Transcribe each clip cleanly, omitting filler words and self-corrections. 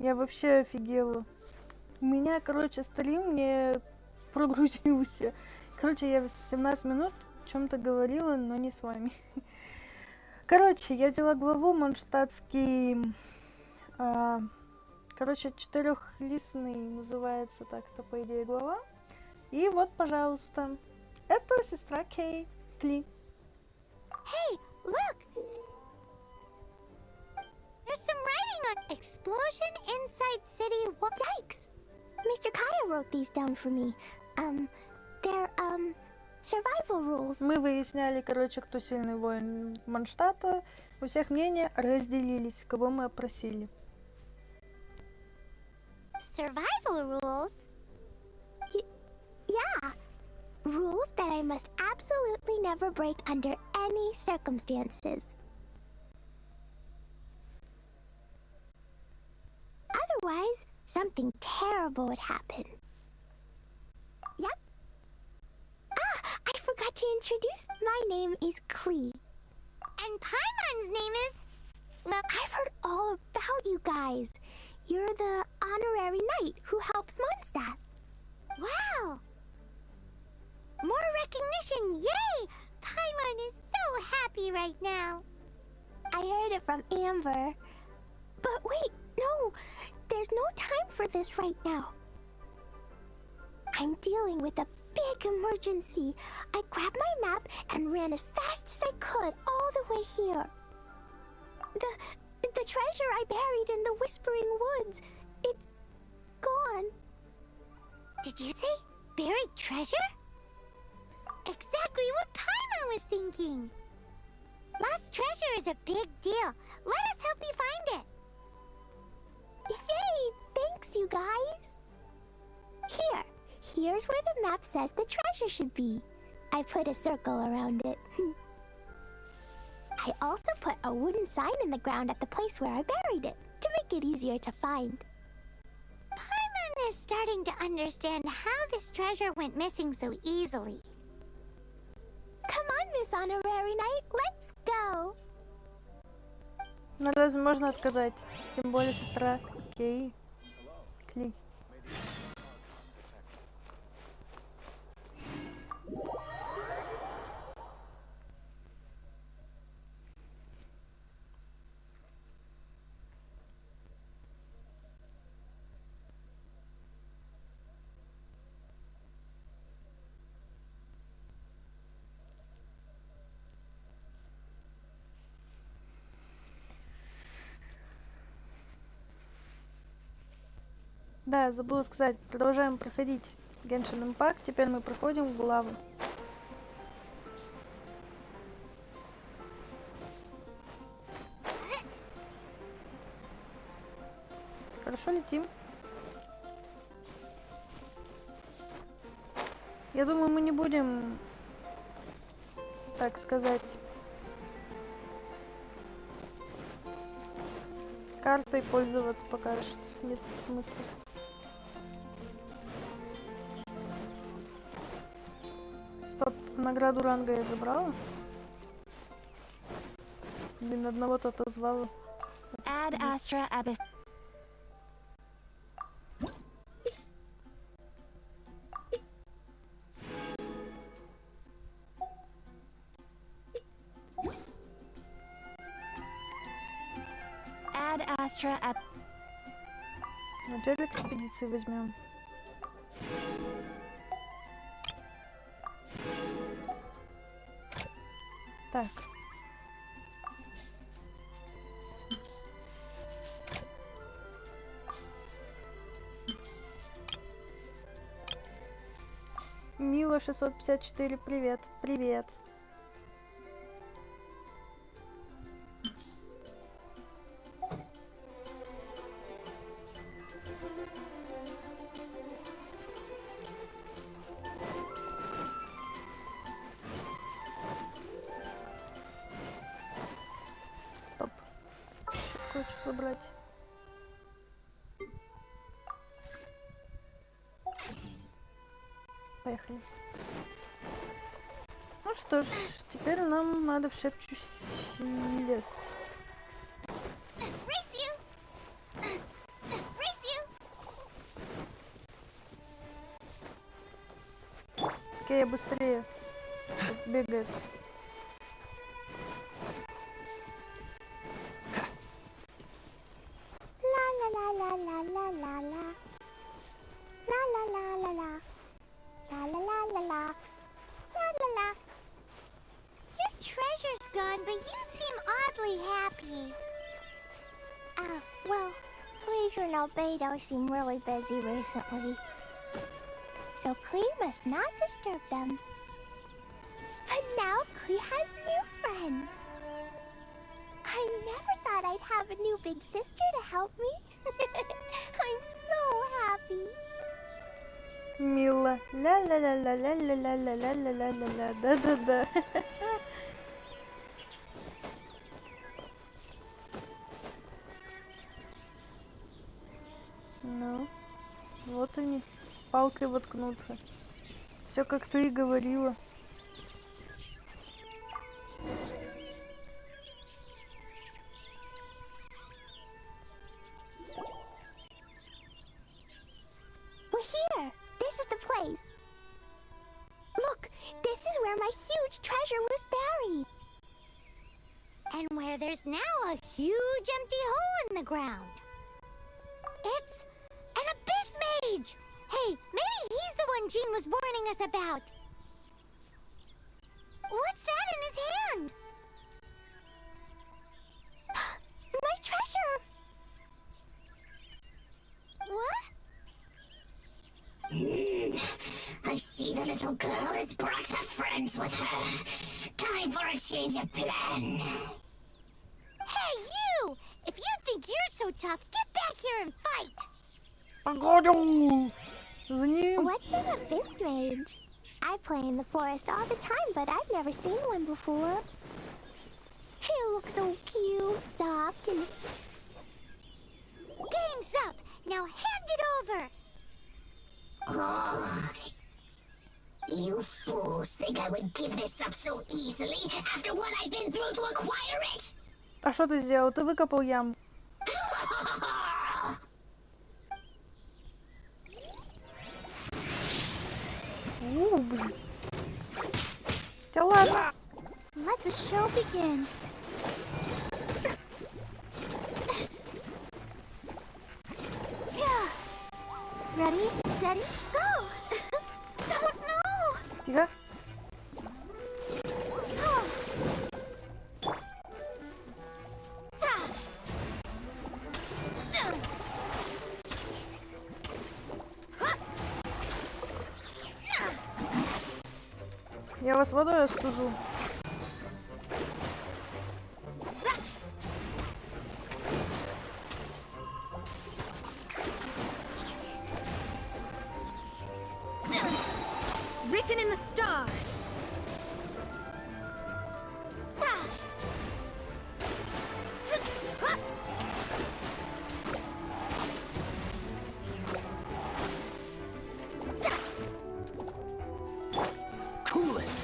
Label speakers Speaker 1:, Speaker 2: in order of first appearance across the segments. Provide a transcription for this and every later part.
Speaker 1: Я вообще офигела. У меня, короче, стрим не прогрузился. Короче, я 17 минут о чем-то говорила, но не с вами. Короче, я взяла главу Монштадтский... короче, четырехлистный называется так-то, по идее, глава. И вот, пожалуйста, это сестра Кейтли.
Speaker 2: Hey, look! There's some writing on explosion inside city. What? Yikes! Mr. Kaya wrote these down for me. They're survival rules.
Speaker 1: Мы выясняли, короче, кто сильный воин Монштадта. У всех мнения разделились, кого мы опросили.
Speaker 2: Survival rules? Yeah. Rules that I must absolutely never break under any circumstances. Otherwise, something terrible would happen. Yep. Ah, I forgot to introduce. My name is Klee. And Paimon's name is... Well, I've heard all about you guys. You're the honorary knight who helps Mondstadt. Wow! More recognition, yay! Paimon is so happy right now. I heard it from Amber. But wait, no! There's no time for this right now. I'm dealing with a big emergency. I grabbed my map and ran as fast as I could all the way here. The treasure I buried in the Whispering Woods, it's gone. Did you say buried treasure? Exactly what Paimon was thinking. Lost treasure is a big deal. Let us help you find it. Yay! Thanks, you guys. Here's where the map says the treasure should be. I put a circle around it. I also put a wooden sign in the ground at the place where I buried it, to make it easier to find. Paimon is starting to understand how this treasure went missing so easily. Come on, Miss Honorary Knight, let's go!
Speaker 1: Ну, разве можно отказать? Тем более сестра Кейтли. Да, забыла сказать, продолжаем проходить Genshin Impact. Теперь мы проходим главы. Хорошо летим. Я думаю, мы не будем, так сказать, картой пользоваться пока что. Нет смысла. Стоп, награду ранга я забрала. Блин, одного-то отозвала.
Speaker 2: Ad Astra Abyss. Ad Astra Ab.
Speaker 1: Ну, теперь экспедиции возьмем. Так. Мила 654, привет, привет. Стоп. Еще кое-что забрать. Поехали. Ну что ж, теперь нам надо в шепчущий лес. я быстрее. Бегает.
Speaker 2: Ла-ла-ла-ла-ла-ла-ла-ла. Ла-ла-ла-ла-ла. Ла-ла-ла-ла-ла. Ла-ла-ла. Your treasure's gone, but you seem oddly happy. Well, Leisure and Albedo seem really busy recently. So Klee must not disturb them. But now Klee has new friends. I never thought I'd have a new big sister to help me. I'm so happy.
Speaker 1: Мило. Ля-ля-ля-ля-ля-ля-ля-ля-ля-ля-ля-ля. Да-да-да. Ну, вот они. Палкой воткнуться. Все как ты и говорила.
Speaker 2: We're here. This is the place. Look, this is where my huge treasure was buried. And where there's now a huge empty hole in the ground. It's an abyss mage. Hey, maybe he's the one Jean was warning us about. What's that in his hand? My treasure. What?
Speaker 3: I see the little girl has brought her friends with her. Time for a change of plan.
Speaker 2: Hey, you! If you think you're so tough, get back here and fight!
Speaker 1: Погодю! За ним.
Speaker 2: What's an abyss mage? I play in the forest all the time, but I've never seen one before. He looks so cute, soft, and... Game's up! Now hand it over!
Speaker 3: Oh, you fools think I would give this up so easily after what I've been through to acquire it?
Speaker 1: А что ты сделал? Ты выкопал яму. Блин. Да ладно.
Speaker 2: Let the show begin. Ready, steady, go! Oh no!
Speaker 1: Тихо. Я вас водой остужу.
Speaker 2: Written in the stars.
Speaker 4: Cool it.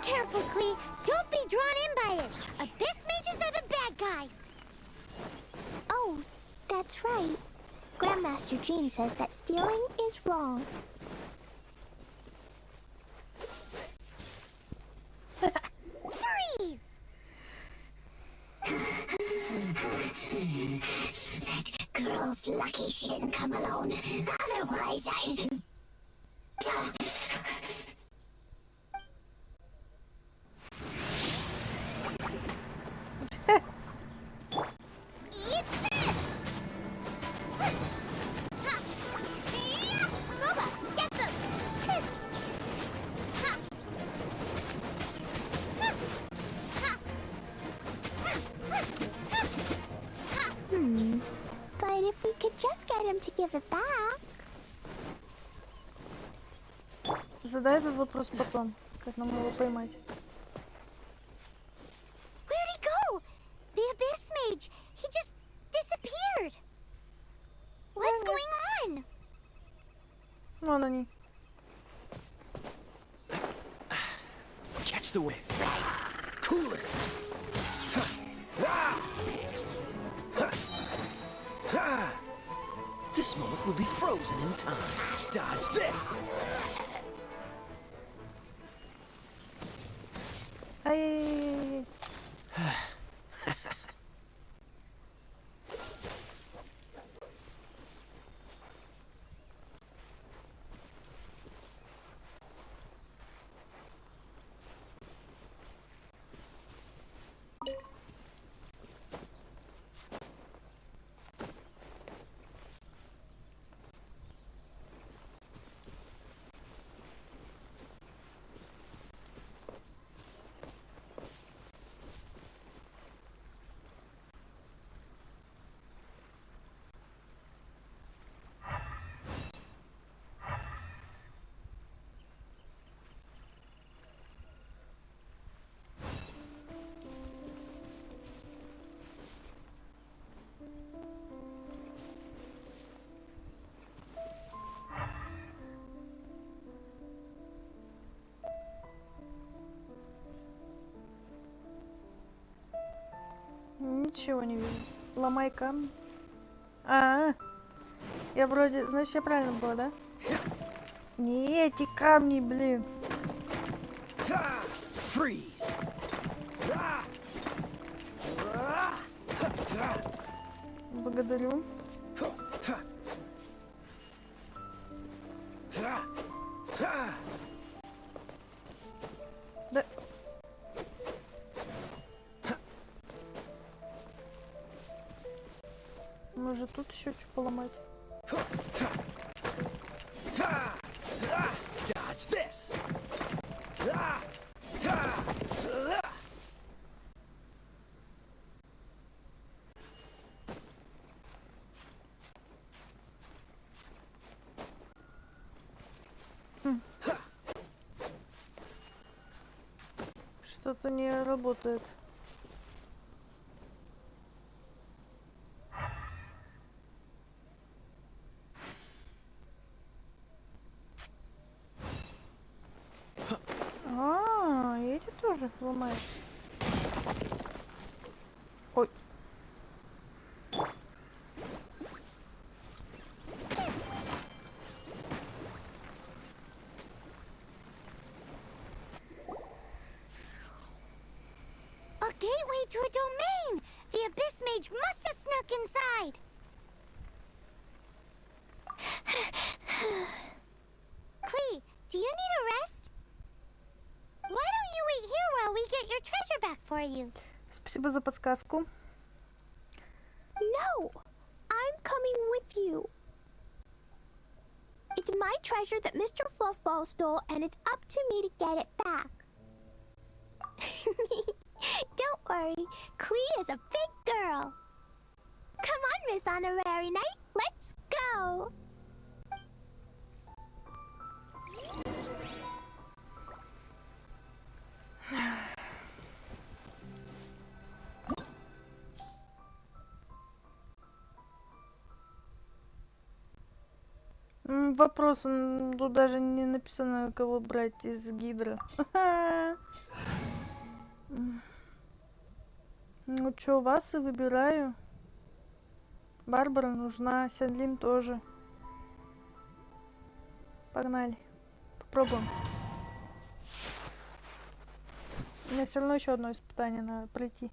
Speaker 2: Careful, Klee. Don't be drawn in by it. Abyss mages are the bad guys. Oh, that's right. Grandmaster Jean says that stealing is wrong. Freeze!
Speaker 3: That girl's lucky she didn't come alone. Otherwise, I...
Speaker 2: Eat this! Booba, get them! But if we could just get him to give it back.
Speaker 1: Задай этот вопрос потом. Как нам его поймать?
Speaker 2: Where'd he go? The Abyss Mage. He just disappeared. What's going on?
Speaker 1: Вон они.
Speaker 4: Catch the wind. Cool it. time. Dodge this.
Speaker 1: Ай-яй-яй-яй. Ничего не вижу. Ломай камни. Я вроде... Значит, я правильно была, да? Не эти камни, блин.
Speaker 4: Freeze.
Speaker 1: Благодарю. Да. Может, тут еще что поломать?
Speaker 4: Dodge this.
Speaker 1: Что-то не работает. И эти тоже ломаются. Ой.
Speaker 2: A gateway to a domain! The Abyss Mage must have snuck inside! Clee, do you need a rest? Why don't you wait here while we get your treasure back for you?
Speaker 1: Спасибо за подсказку.
Speaker 5: No! I'm coming with you. It's my treasure that Mr. Fluffball stole, and it's up to me to get it back. Don't worry, Clee is a big girl. Come on, Miss Honorary Knight, let's go!
Speaker 1: Вопрос, тут даже не написано, кого брать из гидра. Ну чё, вас и выбираю. Барбара нужна, Сянлин тоже. Погнали. Попробуем. У меня все равно еще одно испытание надо пройти.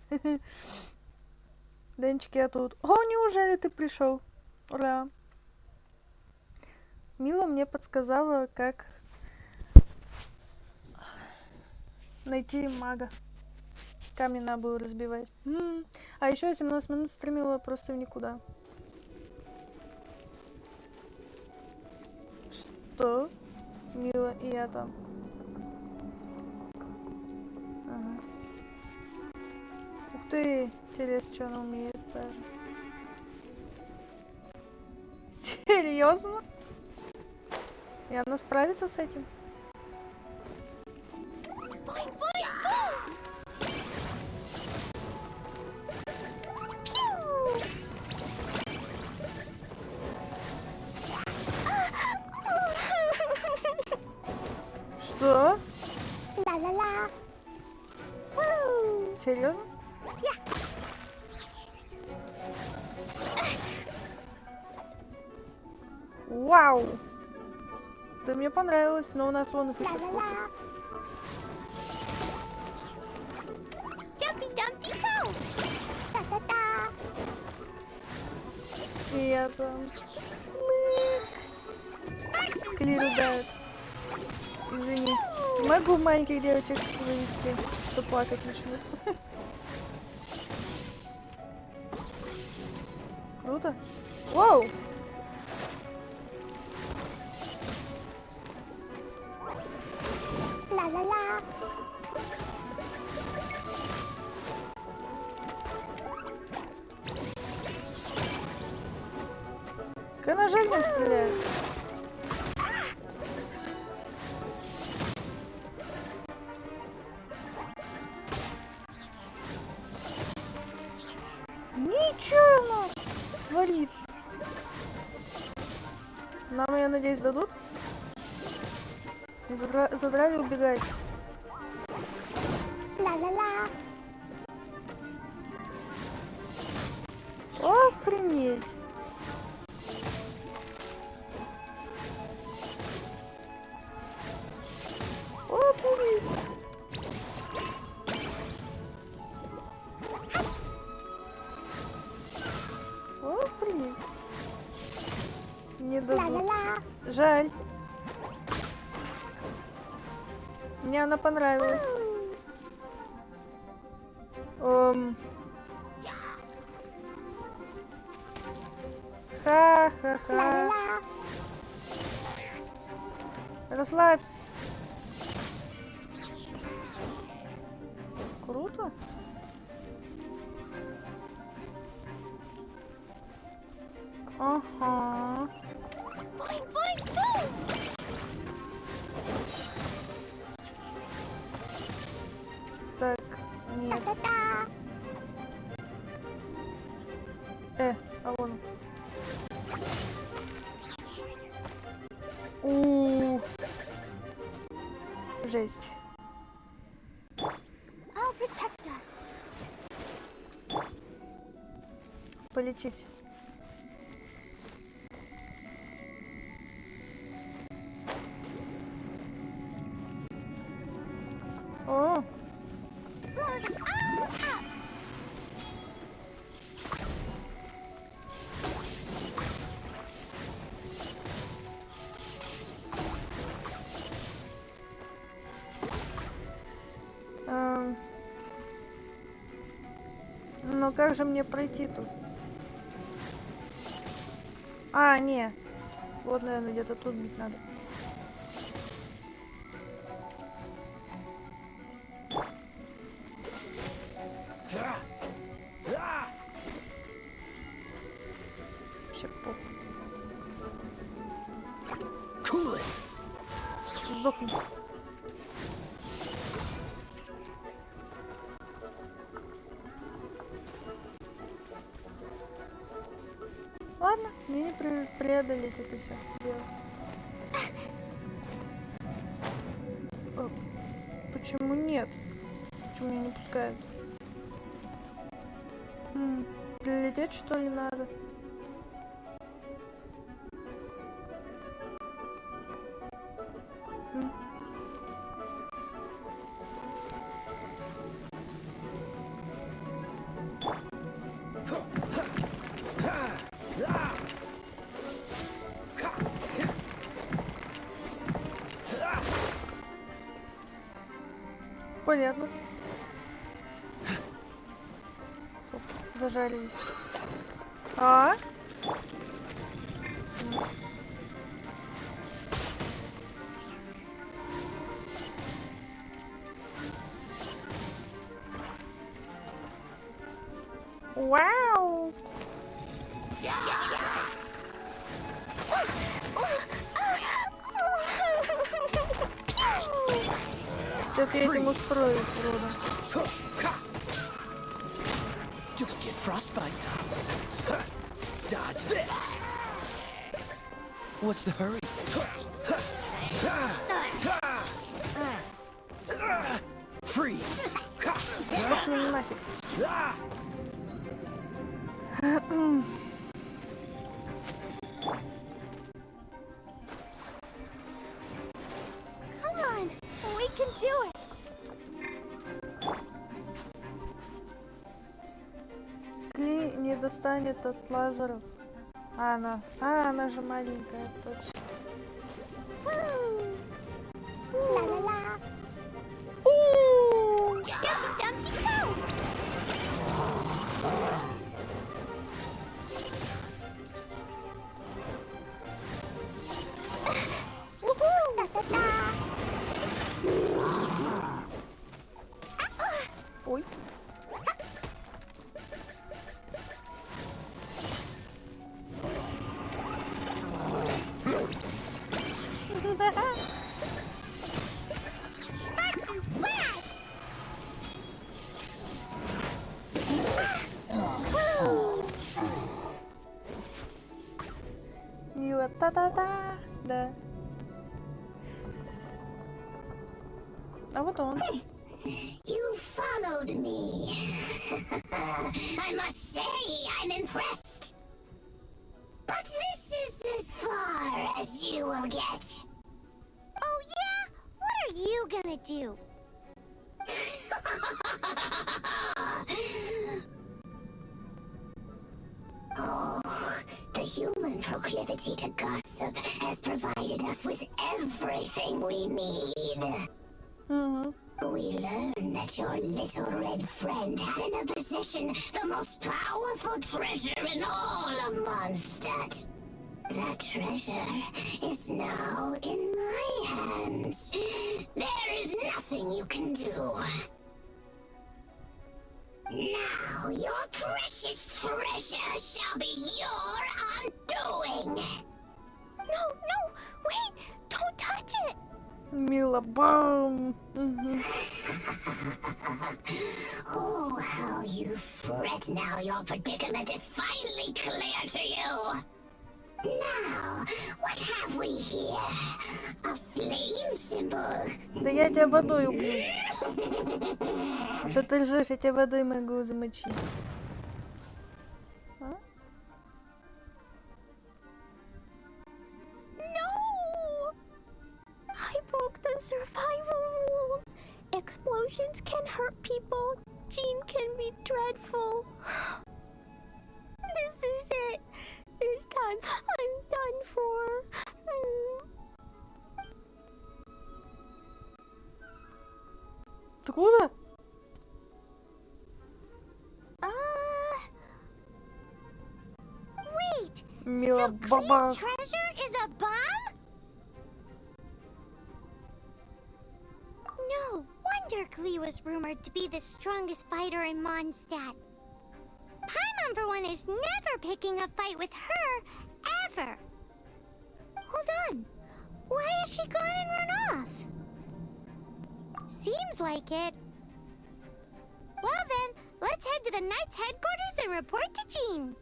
Speaker 1: Денчик, я тут. О, неужели ты пришел? Ура! Мила мне подсказала, как найти мага. Камни надо было разбивать. А еще я 17 минут стримила просто в никуда. Что? Мила и я там. Ага. Ух ты! Интересно, что она умеет даже. Серьезно? И она справится с этим? Что?
Speaker 5: Ла-ла-ла.
Speaker 1: Серьезно? Вау! Да мне понравилось, но у нас вон их еще сколько.
Speaker 5: Jumpy Dumpty Go! Ta-ta-ta!
Speaker 1: И это... Клир ударит. Извини. Могу маленьких девочек вывести, что плакать начнут. Круто. Воу!
Speaker 5: La-la-la!
Speaker 1: Канажельным стреляет. Ничего она творит. Нам, я надеюсь, дадут? Задрали убегать.
Speaker 5: La-la-la!
Speaker 1: Охренеть. Охренеть. Охренеть. Не дадут.
Speaker 5: La-la-la!
Speaker 1: Жаль. Мне она понравилась. Ха-ха-ха.
Speaker 5: La-la-la!
Speaker 1: Расслабься. Круто. Ага.
Speaker 5: Boing, boing, boom!
Speaker 1: Так, нет.
Speaker 5: Ta-ta-ta!
Speaker 1: А вон. У. Жесть.
Speaker 5: I'll protect us.
Speaker 1: Полечись. О, ну как же мне пройти тут? А, не. Вот, наверное, где-то тут бить надо. Вообще похуй.
Speaker 4: Cool it.
Speaker 1: Сдохни. Ладно, мне не преодолеть это все дело. Почему нет? Почему меня не пускают? Прилететь, что ли, надо? Понятно. Оп, зажарились. А? Вау! Сейчас я этим устрою, урода.
Speaker 4: Don't get frostbite. Dodge this. What's the hurry? Freeze.
Speaker 1: Сдохни нафиг. не достанет от лазеров. Она же маленькая, точно.
Speaker 5: La-la-la. Jumpy Dumpty go! Woohoo! Da-da-da.
Speaker 1: Ой.
Speaker 5: Sparks and flash!
Speaker 1: Мила, та-та-та. Да. А вот он.
Speaker 3: You followed me. I must say, I'm impressed. But this is as far as you will get.
Speaker 5: Oh yeah? What are you gonna do?
Speaker 3: Oh, the human proclivity to gossip has provided us with everything we need. We learned that your little red friend had in her possession the most powerful treasure in all of Mondstadt. That treasure is now in my hands. There is nothing you can do. Now your precious treasure shall be your undoing.
Speaker 5: No, no! Wait! Don't touch it!
Speaker 1: Мила, бам!
Speaker 3: Oh, how you fret now your predicament is finally clear to you. Now, what have we here? A flame symbol.
Speaker 1: Да я тебя водой убью. Что ты лжешь, я тебя водой могу замочить. А?
Speaker 5: No! I broke the survival rules. Explosions can hurt people. Jean can be dreadful. This is it. This time I'm done for.
Speaker 1: Откуда?
Speaker 5: Wait.
Speaker 1: Мила,
Speaker 5: So
Speaker 1: баба.
Speaker 5: Klee's treasure is a bomb? No wonder Klee was rumored to be the strongest fighter in Mondstadt. Paimon, for one, is never picking a fight with her, ever. Hold on. Why has she gone and run off? Seems like it. Well then, let's head to the Knight's headquarters and report to Jean.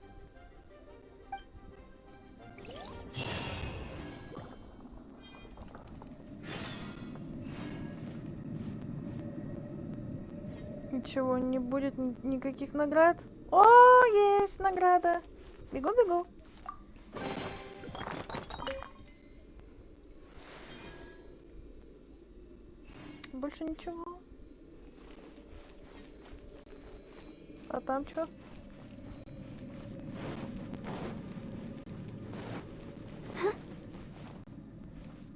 Speaker 1: Ничего, не будет никаких наград. О, есть награда. Бегу, бегу. Больше ничего. А там что?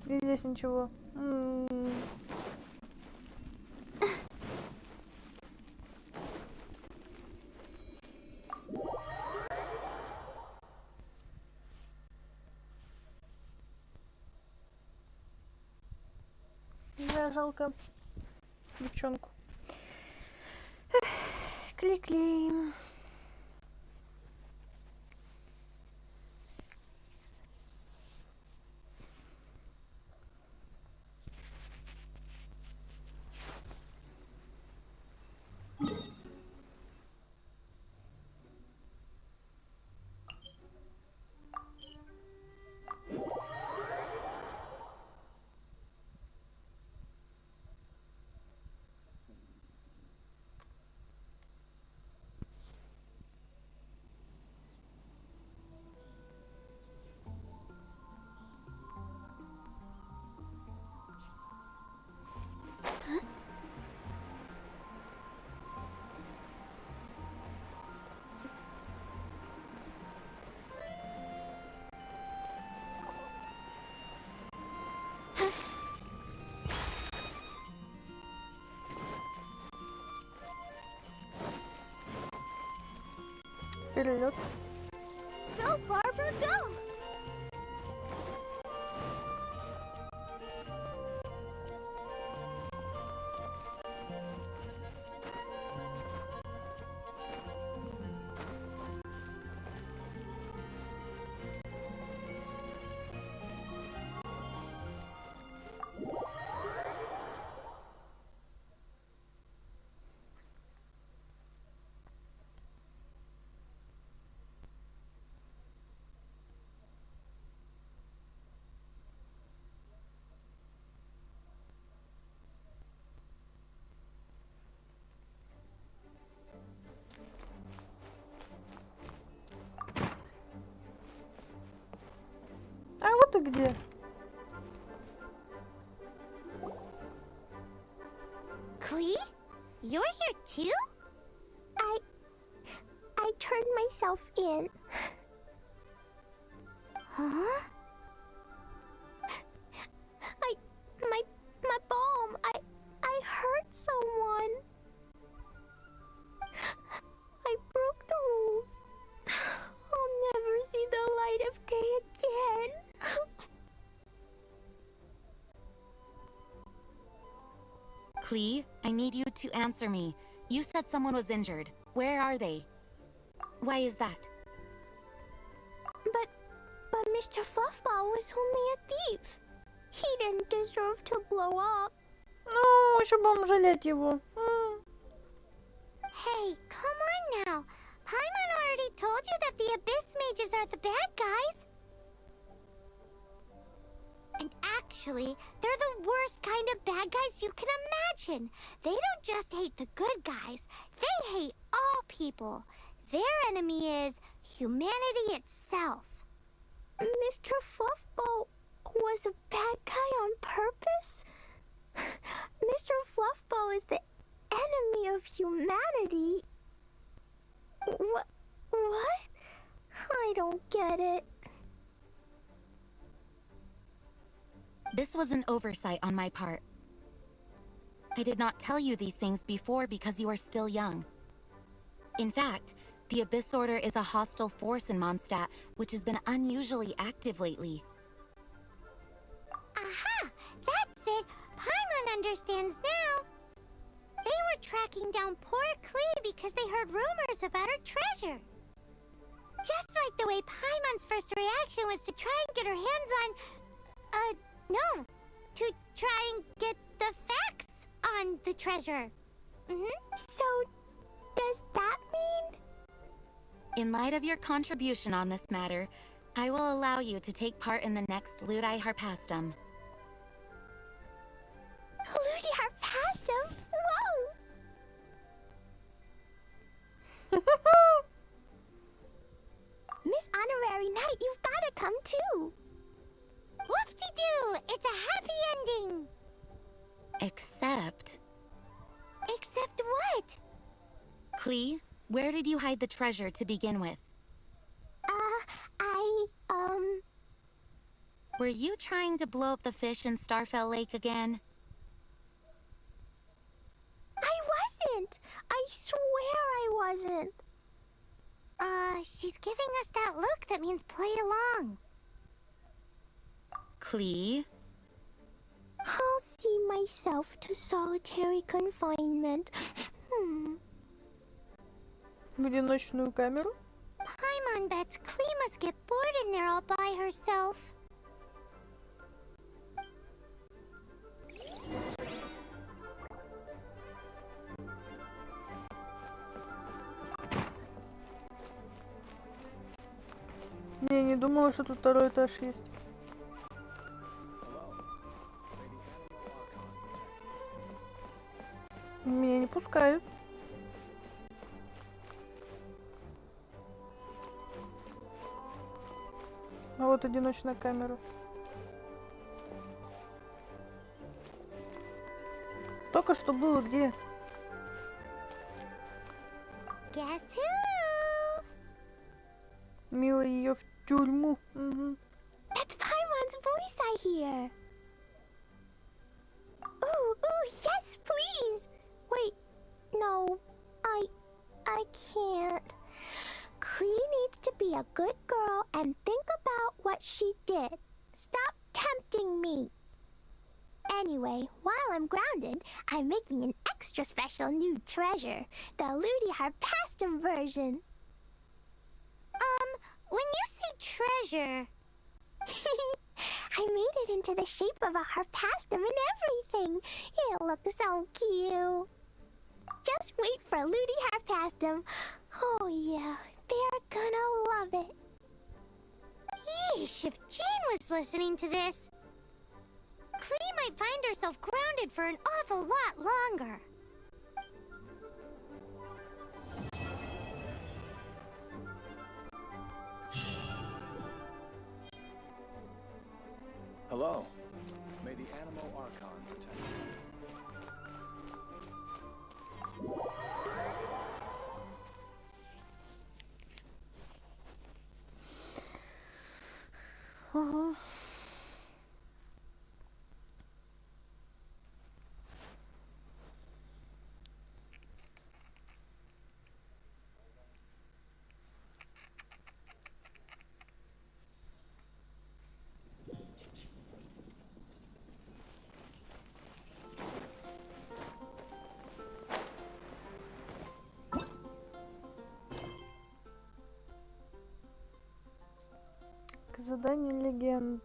Speaker 1: И здесь ничего. Да, жалко девчонку. Кли-кли. Вперед.
Speaker 5: Go, Barbara, go!
Speaker 1: А вот и где.
Speaker 5: Klee? You're here too?
Speaker 2: I turned myself in.
Speaker 5: Huh?
Speaker 2: My bomb. I hurt someone. I broke the rules. I'll never see the light of day again.
Speaker 6: Klee, I need you to answer me. You said someone was injured. Where are they? Why is that?
Speaker 2: But Mr. Fluffball was only a thief. He didn't deserve to blow up.
Speaker 1: Ну, еще будем жалеть его.
Speaker 5: Hey, come on now. Paimon already told you that the Abyss Mages are the bad guys. And actually, they're the worst kind of bad guys you can imagine. They don't just hate the good guys, they hate all people. Their enemy is humanity itself.
Speaker 2: Mr. Fluffball was a bad guy on purpose? Mr. Fluffball is the enemy of humanity. What? I don't get it.
Speaker 6: This was an oversight on my part. I did not tell you these things before because you are still young. In fact, the Abyss Order is a hostile force in Mondstadt, which has been unusually active lately.
Speaker 5: Aha! That's it! Paimon understands now. They were tracking down poor Klee because they heard rumors about her treasure. Just like the way Paimon's first reaction was to try and get her hands on... no. To try and get the facts on the treasure.
Speaker 2: So, does that mean?
Speaker 6: In light of your contribution on this matter, I will allow you to take part in the next Ludi Harpastum.
Speaker 2: Ludi Harpastum? Whoa! Miss Honorary Knight, you've gotta come too.
Speaker 5: Whoop-de-doo! It's a happy ending!
Speaker 6: Except...
Speaker 5: Except what?
Speaker 6: Klee, where did you hide the treasure to begin with? Were you trying to blow up the fish in Starfell Lake again?
Speaker 2: I wasn't! I swear I wasn't!
Speaker 5: She's giving us that look that means play along.
Speaker 6: Klee?
Speaker 2: I'll see myself to solitary confinement.
Speaker 1: В одиночную камеру.
Speaker 5: Paimon bets Klee must get bored in there all by herself.
Speaker 1: Я не думала, что тут второй этаж есть. Меня не пускают. А вот одиночная камера. Только что было где?
Speaker 5: Guess who?
Speaker 1: Мила ее в тюрьму. Угу.
Speaker 2: That's Paimon's voice I hear. Ooh, yes, please. Wait, no, I can't. Klee be a good girl and think about what she did. Stop tempting me. Anyway, while I'm grounded, I'm making an extra special new treasure, the Ludi Harpastum version.
Speaker 5: When you say treasure...
Speaker 2: I made it into the shape of a harpastum and everything. It'll look so cute. Just wait for Ludi Harpastum. Oh yeah, they're gonna love it.
Speaker 5: Yeesh, if Jane was listening to this, Clee might find herself grounded for an awful lot longer.
Speaker 4: Hello. May the Animo Archon protect you.
Speaker 1: Задание легенд.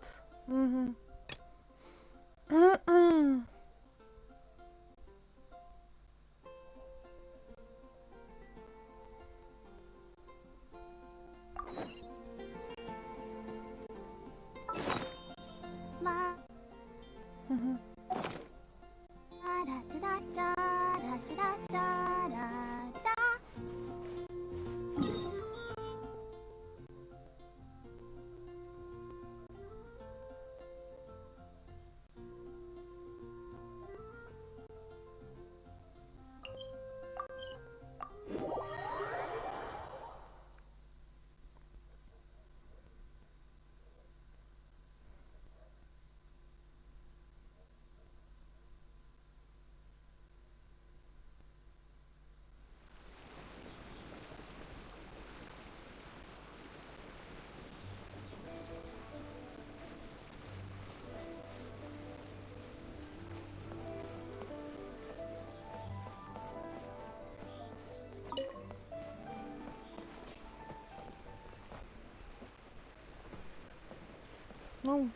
Speaker 1: Ну.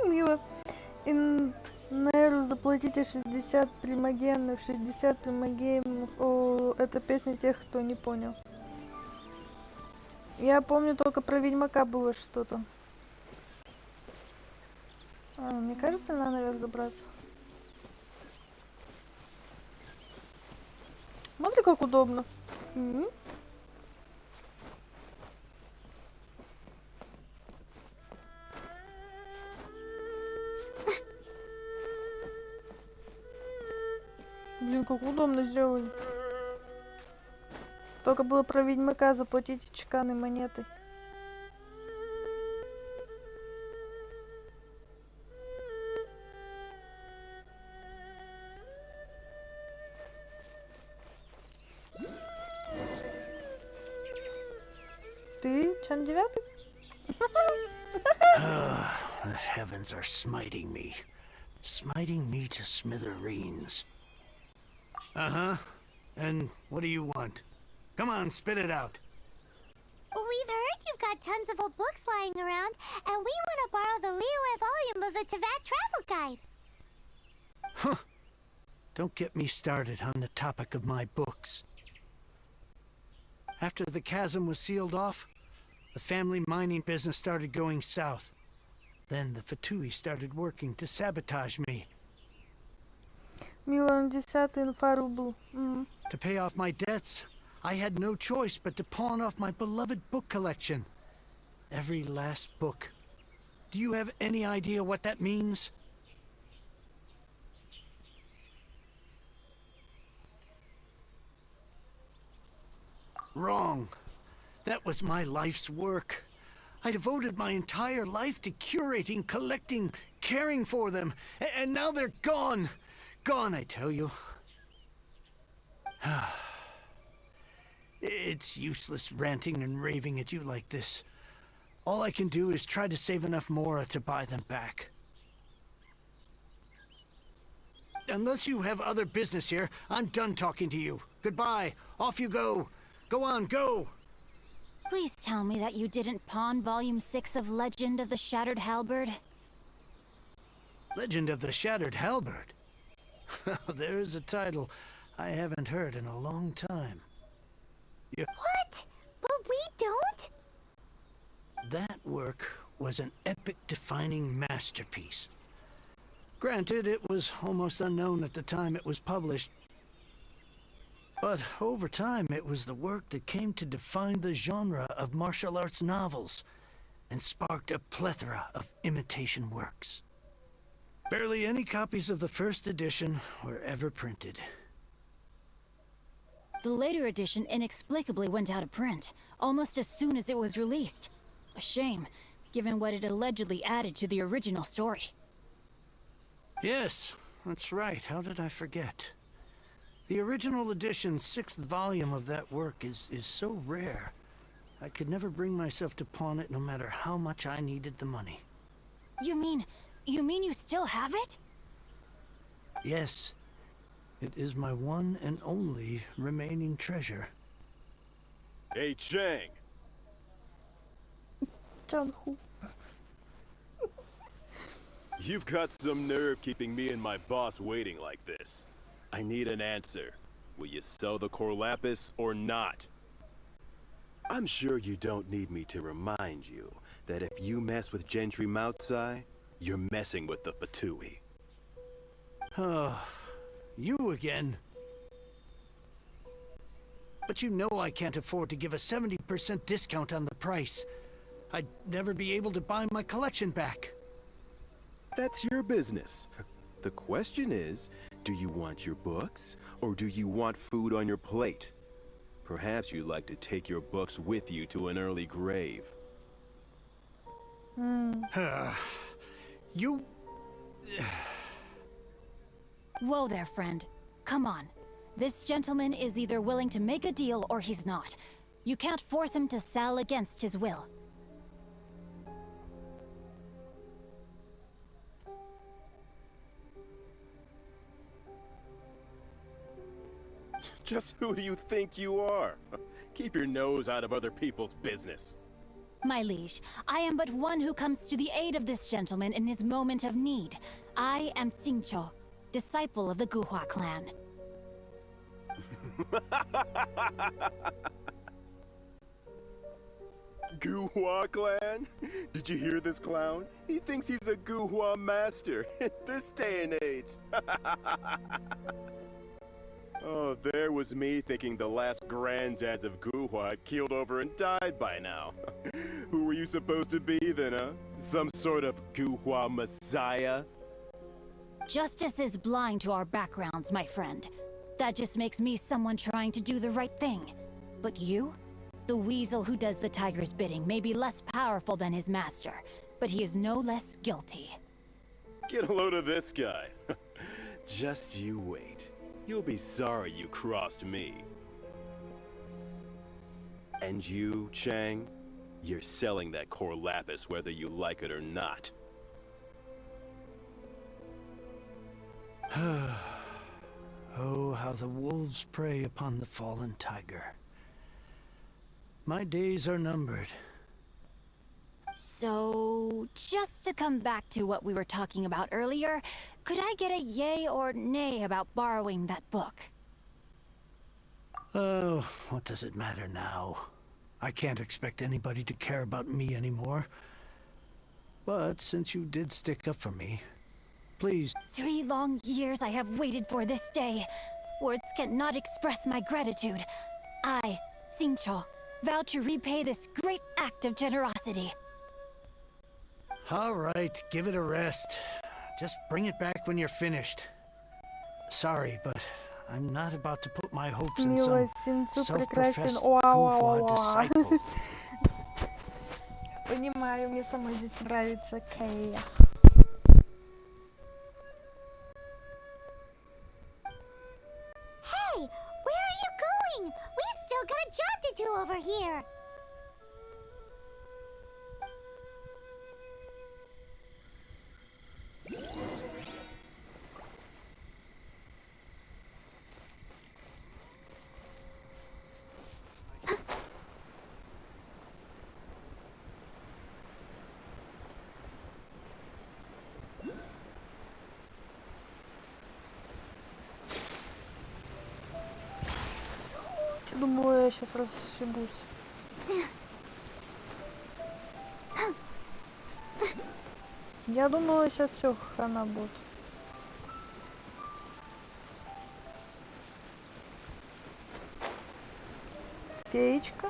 Speaker 1: Мило. Неру заплатите 60 примагенов, 60 примагенов. О, это песня тех, кто не понял. Я помню, только про Ведьмака было что-то. Мне кажется, надо наверх забраться. Смотри, как удобно. Блин, как удобно сделали. Только было про Ведьмака заплатить чеканной монетой. Ты Чан 9?
Speaker 4: The heavens are smiting me. Smiting me to smithereens. Uh-huh. And what do you want? Come on, spit it out.
Speaker 5: We've heard you've got tons of old books lying around, and we want to borrow the Liyue volume of the Teyvat Travel Guide.
Speaker 4: Huh. Don't get me started on the topic of my books. After the chasm was sealed off, the family mining business started going south. Then the Fatui started working to sabotage me.
Speaker 1: Милан 10 инфа рубль.
Speaker 4: To pay off my debts, I had no choice but to pawn off my beloved book collection. every last book. Do you have any idea what that means? Wrong. That was my life's work. I devoted my entire life to curating, collecting, caring for them, and now they're gone. Gone, I tell you. It's useless ranting and raving at you like this. All I can do is try to save enough Mora to buy them back. Unless you have other business here, I'm done talking to you. Goodbye. Off you go. Go on, go!
Speaker 7: Please tell me that you didn't pawn Volume 6 of Legend of the Shattered Halberd.
Speaker 4: Legend of the Shattered Halberd? There's a title I haven't heard in a long time.
Speaker 5: What? But we don't?
Speaker 4: That work was an epic-defining masterpiece. Granted, it was almost unknown at the time it was published. But over time, it was the work that came to define the genre of martial arts novels and sparked a plethora of imitation works. Barely any copies of the first edition were ever printed.
Speaker 7: The later edition inexplicably went out of print, almost as soon as it was released. A shame, given what it allegedly added to the original story.
Speaker 4: Yes, that's right. How did I forget? The original edition's 6th volume of that work is so rare. I could never bring myself to pawn it no matter how much I needed the money.
Speaker 7: You mean you still have it?
Speaker 4: Yes. It is my one and only remaining treasure.
Speaker 8: Hey, Chang!
Speaker 1: John Who.
Speaker 8: You've got some nerve keeping me and my boss waiting like this. I need an answer. Will you sell the core lapis or not? I'm sure you don't need me to remind you that if you mess with Gentry Moutsai, you're messing with the Fatui.
Speaker 4: Oh, you again. But you know I can't afford to give a 70% discount on the price. I'd never be able to buy my collection back.
Speaker 8: That's your business. The question is, do you want your books, or do you want food on your plate? Perhaps you'd like to take your books with you to an early grave.
Speaker 4: You...
Speaker 7: Whoa there, friend. Come on. This gentleman is either willing to make a deal or he's not. You can't force him to sell against his will.
Speaker 8: Just who do you think you are? Keep your nose out of other people's business.
Speaker 7: My liege, I am but one who comes to the aid of this gentleman in his moment of need. I am Xingqiu, disciple of the Guhua clan.
Speaker 8: Guhua clan? Did you hear this clown? He thinks he's a Guhua master in this day and age. Oh, there was me thinking the last granddads of Guhua had keeled over and died by now. Who were you supposed to be then, huh? Some sort of Guhua messiah?
Speaker 7: Justice is blind to our backgrounds, my friend. That just makes me someone trying to do the right thing. But you? The weasel who does the tiger's bidding may be less powerful than his master, but he is no less guilty.
Speaker 8: Get a load of this guy. Just you wait. You'll be sorry you crossed me. And you, Chang, you're selling that core lapis whether you like it or not.
Speaker 4: Oh, how the wolves prey upon the fallen tiger. My days are numbered.
Speaker 7: So, just to come back to what we were talking about earlier, could I get a yay or nay about borrowing that book?
Speaker 4: Oh, what does it matter now? I can't expect anybody to care about me anymore. But since you did stick up for me, please...
Speaker 7: 3 long years I have waited for this day. Words cannot express my gratitude. I, Xingqiu, vow to repay this great act of generosity.
Speaker 4: All right, give it a rest. Just bring it back when you're finished. Sorry, but I'm not about to put my hopes in
Speaker 1: Милая,
Speaker 4: some
Speaker 1: Синцу прекрасен.
Speaker 4: self-professed
Speaker 1: Уа-уа-уа-уа.
Speaker 4: goofball disciple.
Speaker 1: Понимаю, мне самой здесь нравится Кэй.
Speaker 5: Hey, where are you going? We've still got a job to do over here.
Speaker 1: Я думала, я сейчас расшибусь. Я думала, сейчас все хана будет. Феечка.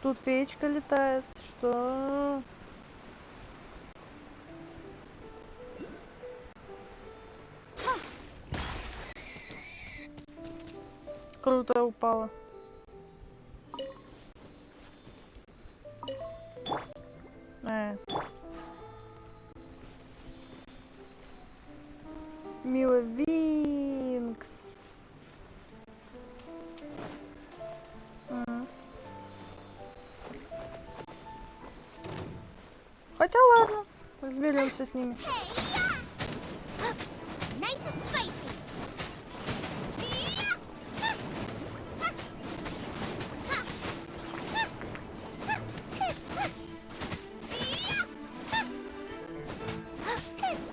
Speaker 1: Тут феечка летает. Что? Круто упала. Мила Винкс. Хотя ладно, разберемся с ними.
Speaker 5: Nice and spicy.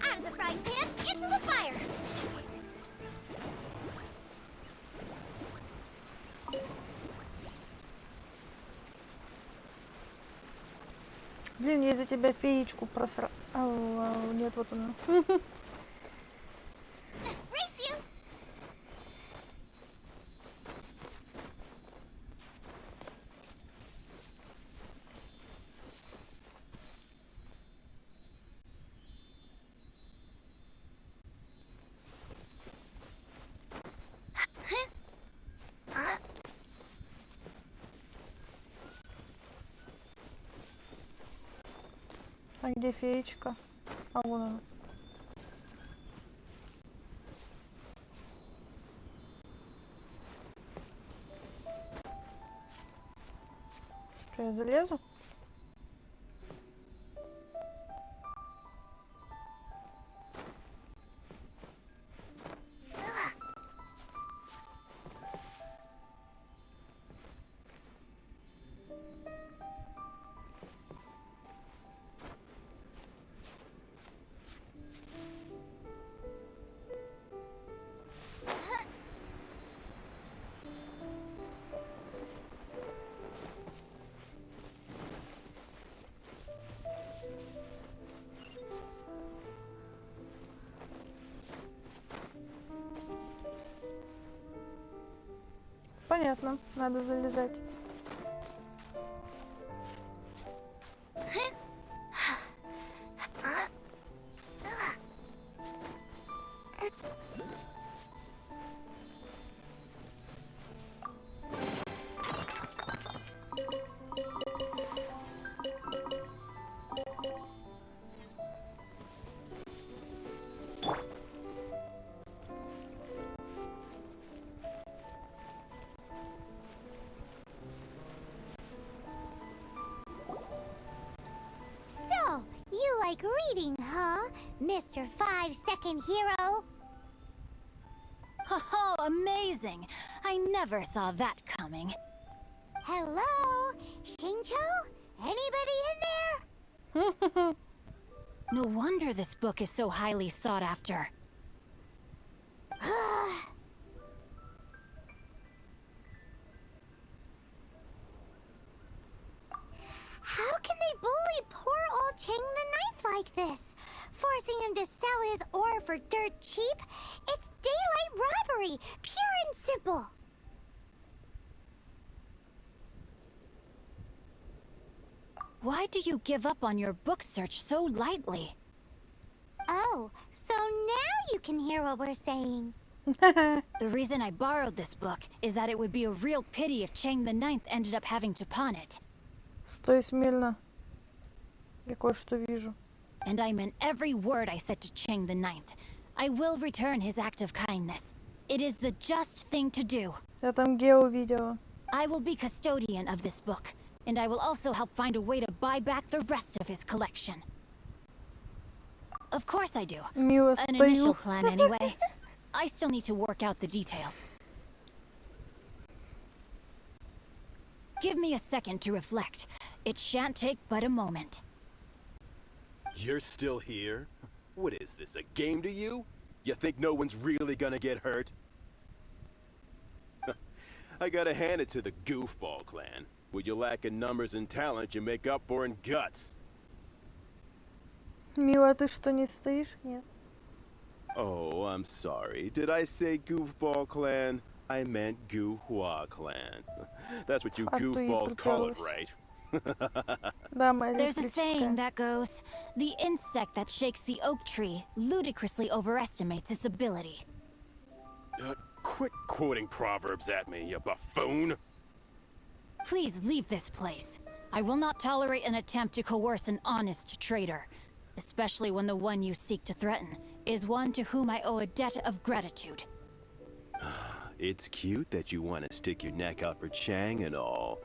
Speaker 5: Out of the frying pan, into the fire.
Speaker 1: Блин, я из-за тебя феечку просра... Ау, нет, вот она.
Speaker 5: Race you.
Speaker 1: А где феечка? А вон она. Что, я залезу? Понятно, надо залезать.
Speaker 5: So, you like reading, huh, Mr. 5-second hero?
Speaker 7: Oh, amazing! I never saw that coming.
Speaker 5: Hello? Shincho? Anybody in there?
Speaker 7: No wonder this book is so highly sought after.
Speaker 5: How can they bully poor old Chang the Ninth like this? Forcing him to sell his ore for dirt cheap? It's daylight robbery, pure and simple.
Speaker 7: Why do you give up on your book search so lightly?
Speaker 5: Oh, so now you can hear what we're saying.
Speaker 7: The reason I borrowed this book is that it would be a real pity if Chang the Ninth ended up having to pawn it.
Speaker 1: Стой смирно. Я кое-что вижу.
Speaker 7: And I meant every word I said to Chang the Ninth. I will return his act of kindness. It is the just thing to do.
Speaker 1: Я там Гео видела.
Speaker 7: I will be custodian of this book, and I will also help find a way to buy back the rest of his collection. Of course I do.
Speaker 1: Мило
Speaker 7: An initial
Speaker 1: стою.
Speaker 7: plan anyway. I still need to work out the details. Give me a second to reflect. It shan't take but a moment.
Speaker 8: You're still here? What is this, a game to you? You think no one's really gonna get hurt? I gotta hand it to the Goofball clan. What you lack in numbers and talent, you make up for in guts.
Speaker 1: Мила, ты что, не стоишь? Нет.
Speaker 8: Oh, I'm sorry. Did I say Goofball clan? I meant Goohua clan. That's what you
Speaker 1: А то и
Speaker 8: goofballs call it,
Speaker 1: приперлась.
Speaker 8: right?
Speaker 1: Да, моя
Speaker 7: There's a saying
Speaker 1: электрическая.
Speaker 7: that goes, the insect that shakes the oak tree ludicrously overestimates its ability.
Speaker 8: Quit quoting proverbs at me, you buffoon!
Speaker 7: Please leave this place. I will not tolerate an attempt to coerce an honest trader, especially when the one you seek to threaten is one to whom I owe a debt of gratitude.
Speaker 8: It's cute that you want to stick your neck out for Chang and all.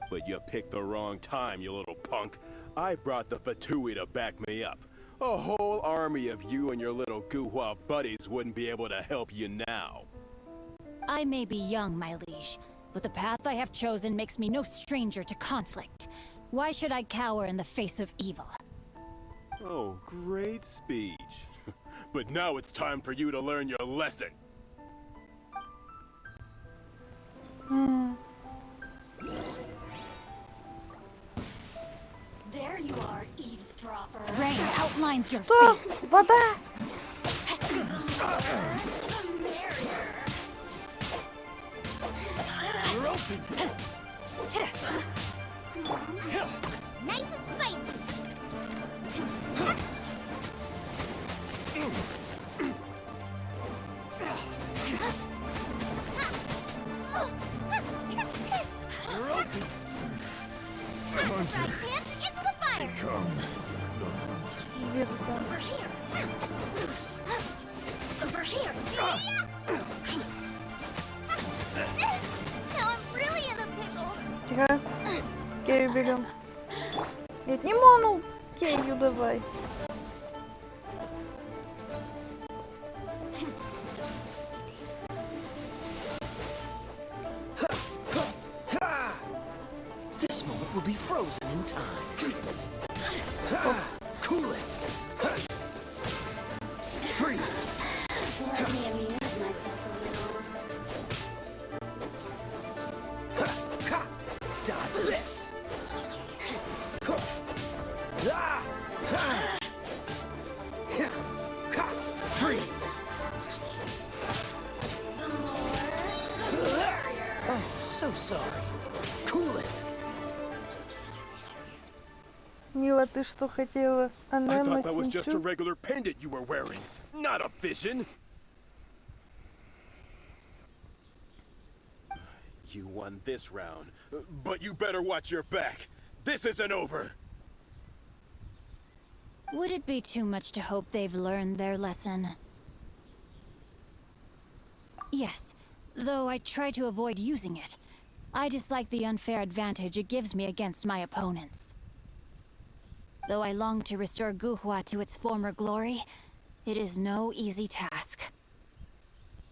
Speaker 8: But you picked the wrong time, you little punk. I brought the Fatui to back me up. A whole army of you and your little Guhua buddies wouldn't be able to help you now.
Speaker 7: I may be young, my liege, but the path I have chosen makes me no stranger to conflict. Why should I cower in the face of evil?
Speaker 8: Oh, great speech. But now it's time for you to learn your lesson.
Speaker 7: There you are, eavesdropper. Rain outlines your
Speaker 1: Что?
Speaker 7: fate.
Speaker 1: Вода!
Speaker 5: Nice and spicy. Right, Pip, into the fire.
Speaker 1: Где ты там?
Speaker 5: Over here. Over here. Now I'm really in a pickle.
Speaker 1: Тихо. Кею берем. Нет, не Мону. Кею давай.
Speaker 4: This moment will be frozen in time. Cool it. Freeze.
Speaker 3: Let me amuse myself a little.
Speaker 4: Dodge this. Freeze. Oh, so sorry. Cool it.
Speaker 1: Мила, ты что хотела?
Speaker 8: I
Speaker 1: Анема
Speaker 8: thought that was just a
Speaker 1: Синчу?
Speaker 8: regular pendant you were wearing, not a vision. You won this round, but you better watch your back. This isn't over.
Speaker 7: Would it be too much to hope they've learned their lesson? Yes, though I try to avoid using it. I dislike the unfair advantage it gives me against my opponents. Though I long to restore Guhua to its former glory, it is no easy task.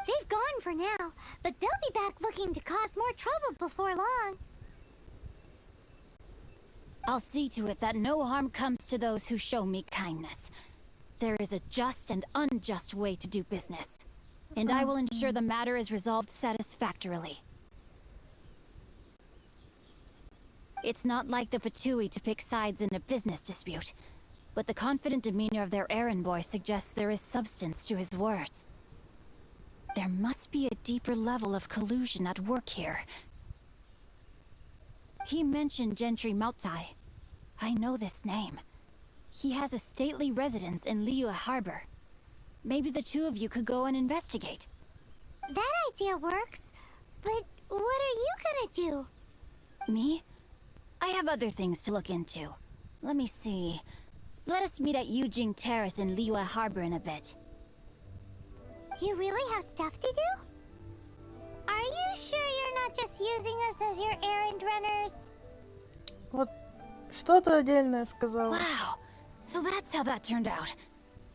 Speaker 5: They've gone for now, but they'll be back looking to cause more trouble before long.
Speaker 7: I'll see to it that no harm comes to those who show me kindness. There is a just and unjust way to do business, and I will ensure the matter is resolved satisfactorily. It's not like the Fatui to pick sides in a business dispute, but the confident demeanor of their errand boy suggests there is substance to his words. There must be a deeper level of collusion at work here. He mentioned Gentry Mautai. I know this name. He has a stately residence in Liyue Harbor. Maybe the two of you could go and investigate.
Speaker 5: That idea works, but what are you gonna do?
Speaker 7: Me? I have other things to look into. Let me see. Let us meet at Yujing Terrace in Liyue Harbor in a bit.
Speaker 5: You really have stuff to do? Are you sure you're not just using us as your errand runners?
Speaker 1: Вот что-то отдельное сказала.
Speaker 7: Wow, so that's how that turned out.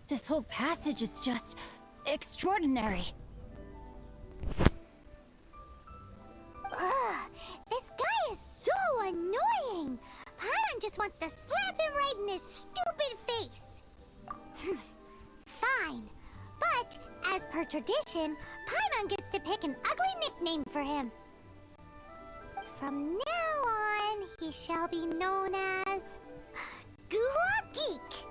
Speaker 7: This whole passage is just extraordinary.
Speaker 5: Ugh, this guy is so annoying! Paimon just wants to slap him right in his stupid face! Fine, but as per tradition, Paimon gets to pick an ugly nickname for him. From now on, he shall be known as... Gua Geek!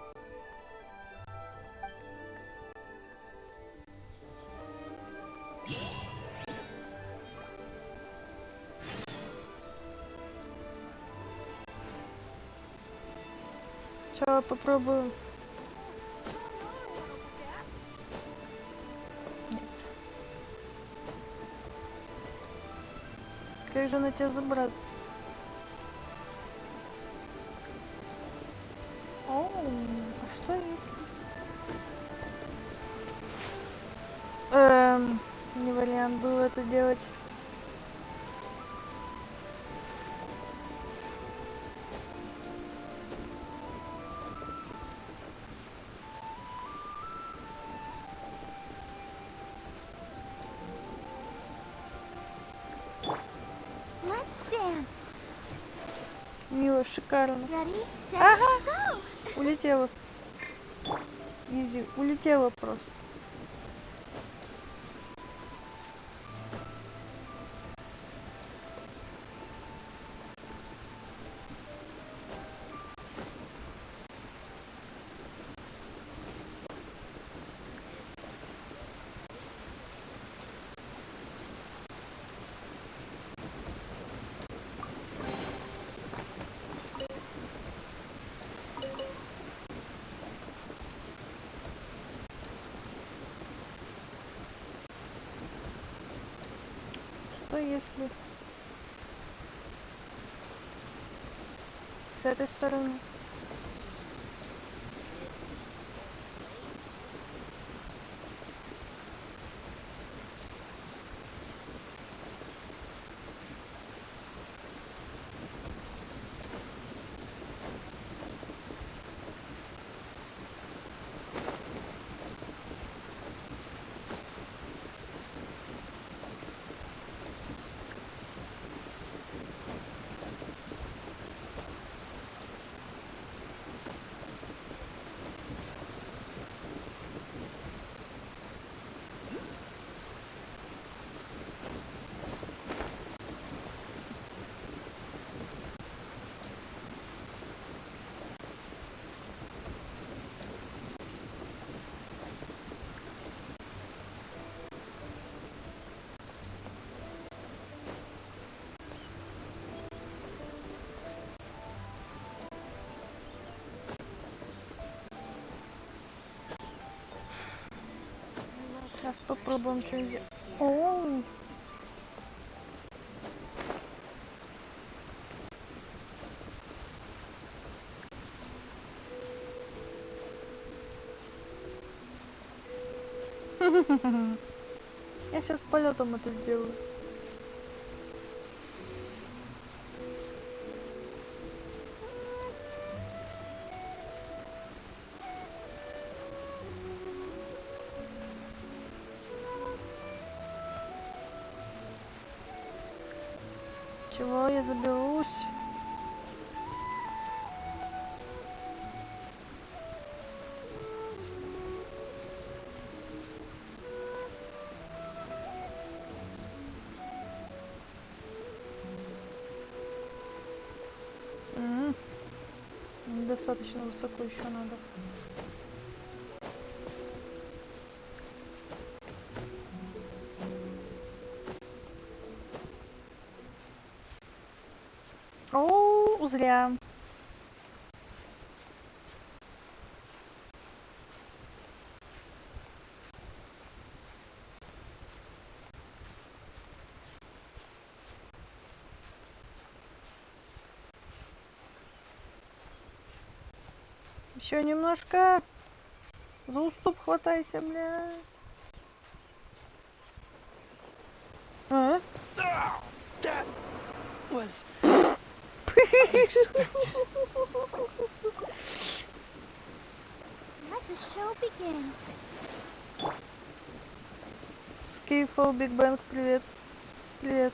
Speaker 1: Сейчас попробую. Нет. Как же на тебя забраться? О, а что если? Не вариант был это делать.
Speaker 5: Let's dance.
Speaker 1: Мило, шикарно.
Speaker 5: Ready, set,
Speaker 1: Ага.
Speaker 5: go!
Speaker 1: Улетела. Изи, улетела просто. Что если с этой стороны? Сейчас попробуем что сделать. О, я сейчас полетом это сделаю. Чего я заберусь? Достаточно высоко еще надо. О, зря. Еще немножко. За уступ хватайся, блядь. А?
Speaker 4: That was unexpected.
Speaker 5: Let the show begin.
Speaker 1: Скейфол, Биг Бэнг, привет. Привет.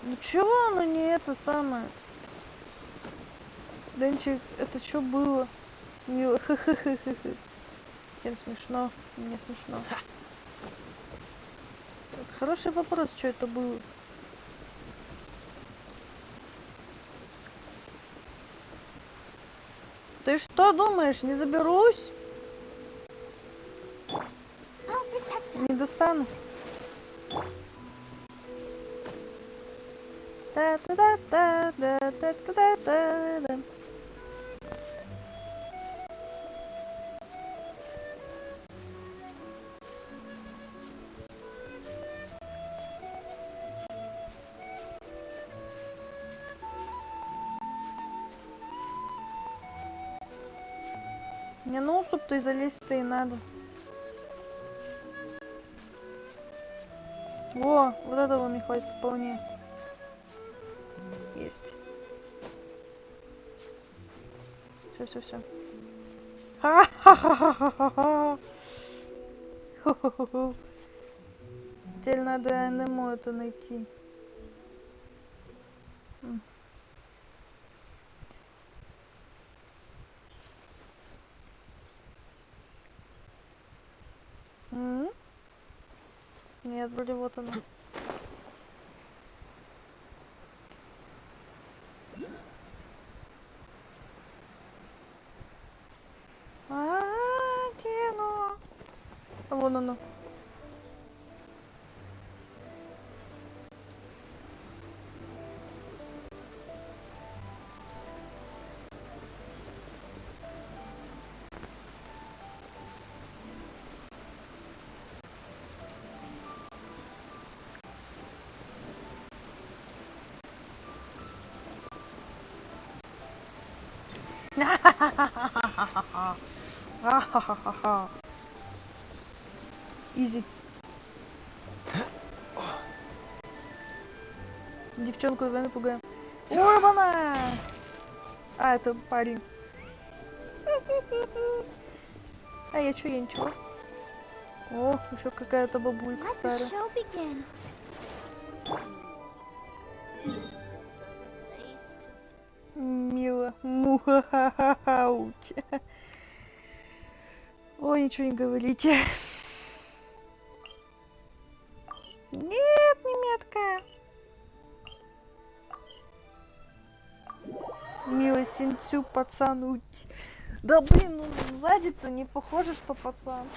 Speaker 1: Ну чего оно не это самое? Денчик, это что было? Мило. Всем смешно. Мне смешно. Это хороший вопрос, что это было. Ты что думаешь, не заберусь? Не достану. Та-та-та-та-та-та-та-та-та. Мне на уступ-то и залезть-то и надо. Во, вот этого мне хватит вполне. Есть. Все. Ха-ха-ха-ха-ха-ха. Хо-хо-хо-хо. Теперь надо НМО это найти. Нет, вроде вот оно. Кино. Вон оно. Ха-ха-ха-ха. Изи. Девчонку давай напугаем. Ой, бана! А, это парень. А я чё, я ничего. О, еще какая-то бабулька старая. Мило. Муха-ха-ха-хауч. Ой, ничего не говорите. Нет, не метка. Мило синцю, пацан. Да блин, ну сзади-то не похоже, что пацан.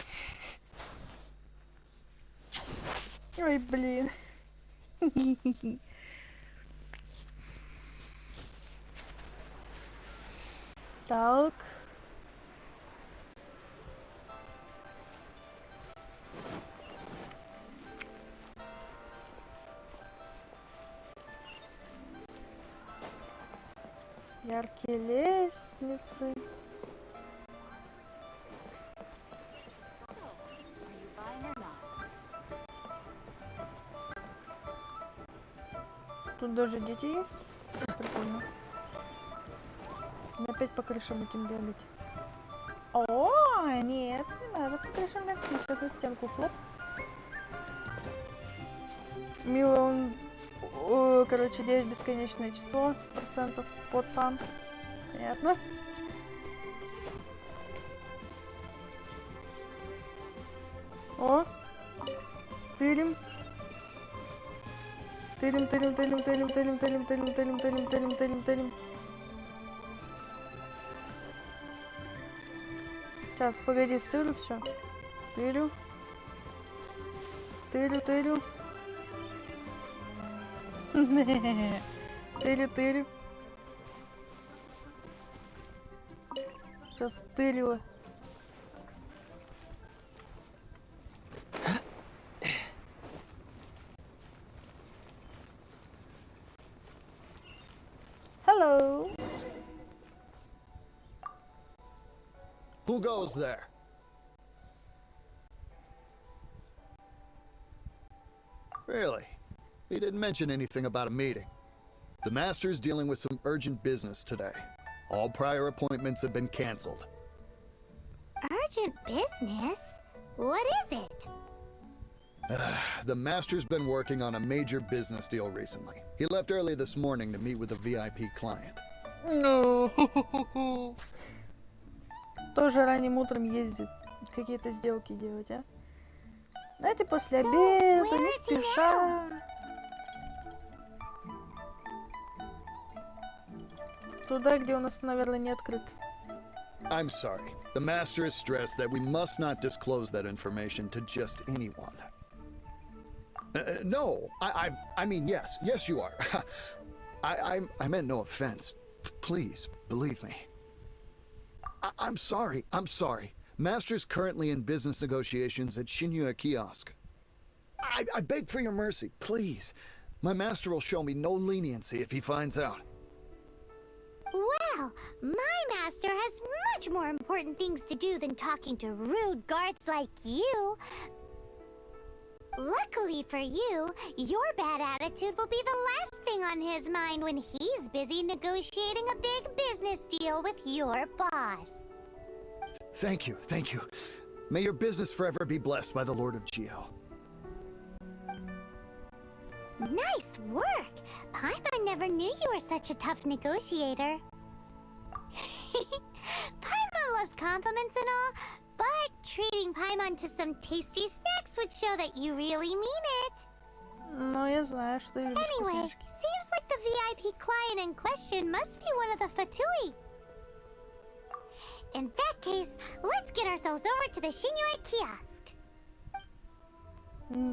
Speaker 1: Ой, блин. Так. Яркие лестницы. Тут даже дети есть. Прикольно. Мы опять по крышам этим бегать. О, нет, не надо по крышам бегать. Сейчас на стенку хлоп. Мило, он... короче, 9 бесконечное число процентов пацан. Понятно? О, стырим. Тырим. Сейчас, погоди, стырю все. Тырю. Тырю, тырю. Тырю, тырю. Все стырила. Hello.
Speaker 9: Who goes there? Really? He didn't mention anything about a meeting. The Master's dealing with some urgent business today. All prior appointments have been canceled.
Speaker 5: Urgent business? What is it?
Speaker 9: The Master's been working on a major business deal recently. He left early this morning to meet with a VIP client. No.
Speaker 1: Тоже ранним утром ездит какие-то сделки делать, а? Знаете, после обеда, не спеша. Туда, где у нас, наверное, не открыт.
Speaker 9: I'm sorry. The Master has stressed that we must not disclose that information to just anyone. No, I mean, yes, you are. I meant no offense. Please, believe me. I'm sorry. Master's currently in business negotiations at Shinya Kiosk. I beg for your mercy, please. My master will show me no leniency if he finds out.
Speaker 5: Well, my master has much more important things to do than talking to rude guards like you. Luckily for you, your bad attitude will be the last thing on his mind when he's busy negotiating a big business deal with your boss.
Speaker 9: Thank you. May your business forever be blessed by the Lord of Geo.
Speaker 5: Nice work! Paimon never knew you were such a tough negotiator. Paimon loves compliments and all, but treating Paimon to some tasty snacks would show that you really mean it.
Speaker 1: Ну, я знаю, что любишь
Speaker 5: Anyway,
Speaker 1: вкусняшки.
Speaker 5: seems like the VIP client in question must be one of the Fatui. In that case, let's get ourselves over to the Shinue kiosk.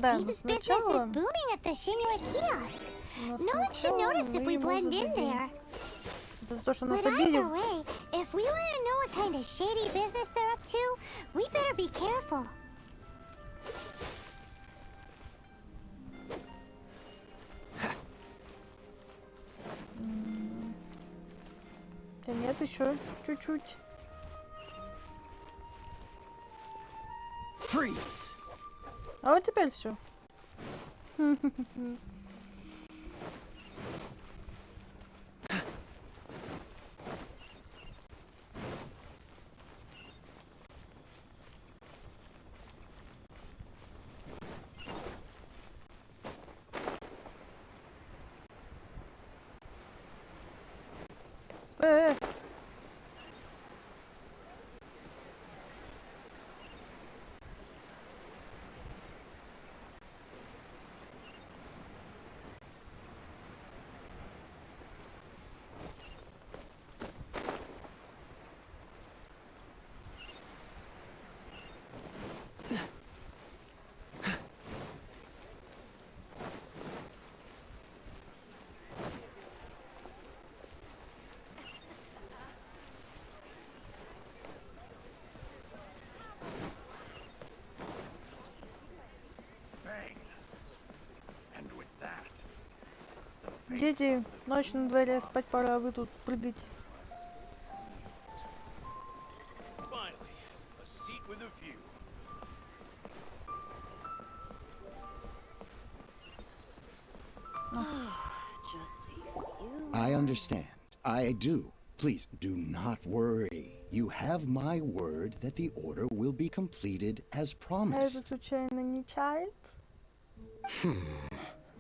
Speaker 1: Да, но
Speaker 5: Seems business is
Speaker 1: сначала...
Speaker 5: booming at the Shinue kiosk.
Speaker 1: но
Speaker 5: No one should
Speaker 1: сначала
Speaker 5: notice if
Speaker 1: мы
Speaker 5: we
Speaker 1: ему
Speaker 5: blend in
Speaker 1: зададим.
Speaker 5: there.
Speaker 1: Это за то, что нас
Speaker 5: But either
Speaker 1: обидел.
Speaker 5: way, if we want to know what kind of shady business they're up to, we better be careful.
Speaker 1: Да нет, еще чуть-чуть.
Speaker 4: Freeze!
Speaker 1: А вот теперь все. Э. Дети, ночь на дворе, спать пора, а вы тут прыгаете.
Speaker 8: Finally, a seat with a view.
Speaker 10: I understand. I do. Please do not worry. You have my word that the order will be completed as
Speaker 1: А это
Speaker 10: promised.
Speaker 1: случайно не Чайлд?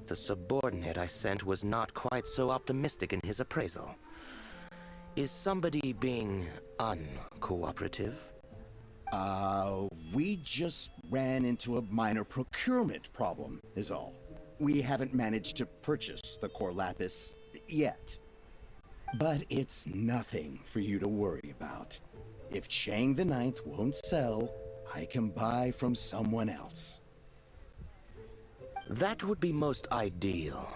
Speaker 11: The subordinate I sent was not quite so optimistic in his appraisal. Is somebody being uncooperative?
Speaker 10: We just ran into a minor procurement problem, is all. We haven't managed to purchase the core lapis yet. But it's nothing for you to worry about. If Chang the Ninth won't sell, I can buy from someone else.
Speaker 11: That would be most ideal.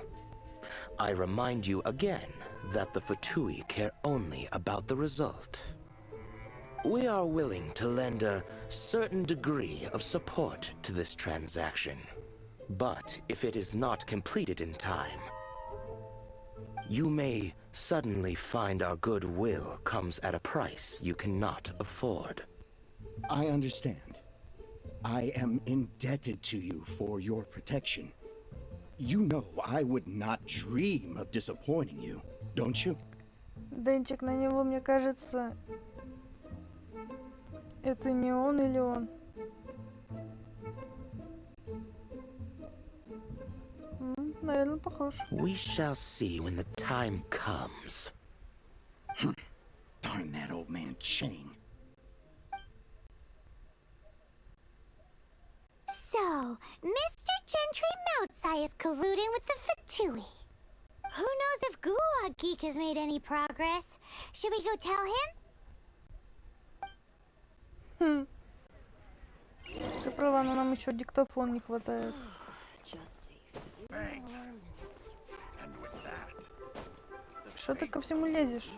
Speaker 11: I remind you again that the Fatui care only about the result. We are willing to lend a certain degree of support to this transaction. But if it is not completed in time, you may suddenly find our goodwill comes at a price you cannot afford.
Speaker 10: I understand. I am indebted to you for your protection. You know I would not dream of disappointing you, don't you?
Speaker 1: Денчик, на него, мне кажется, это не он или он. Наверное, похож.
Speaker 11: We shall see when the time comes.
Speaker 10: Darn that old man Chang.
Speaker 5: So, Mr. Gentry Moutsai is colluding with the Fatui. Who knows if Gulag Geek has made any progress? Should we go tell him?
Speaker 1: Ты права, но нам еще диктофон не хватает. Что ты ко всему лезешь?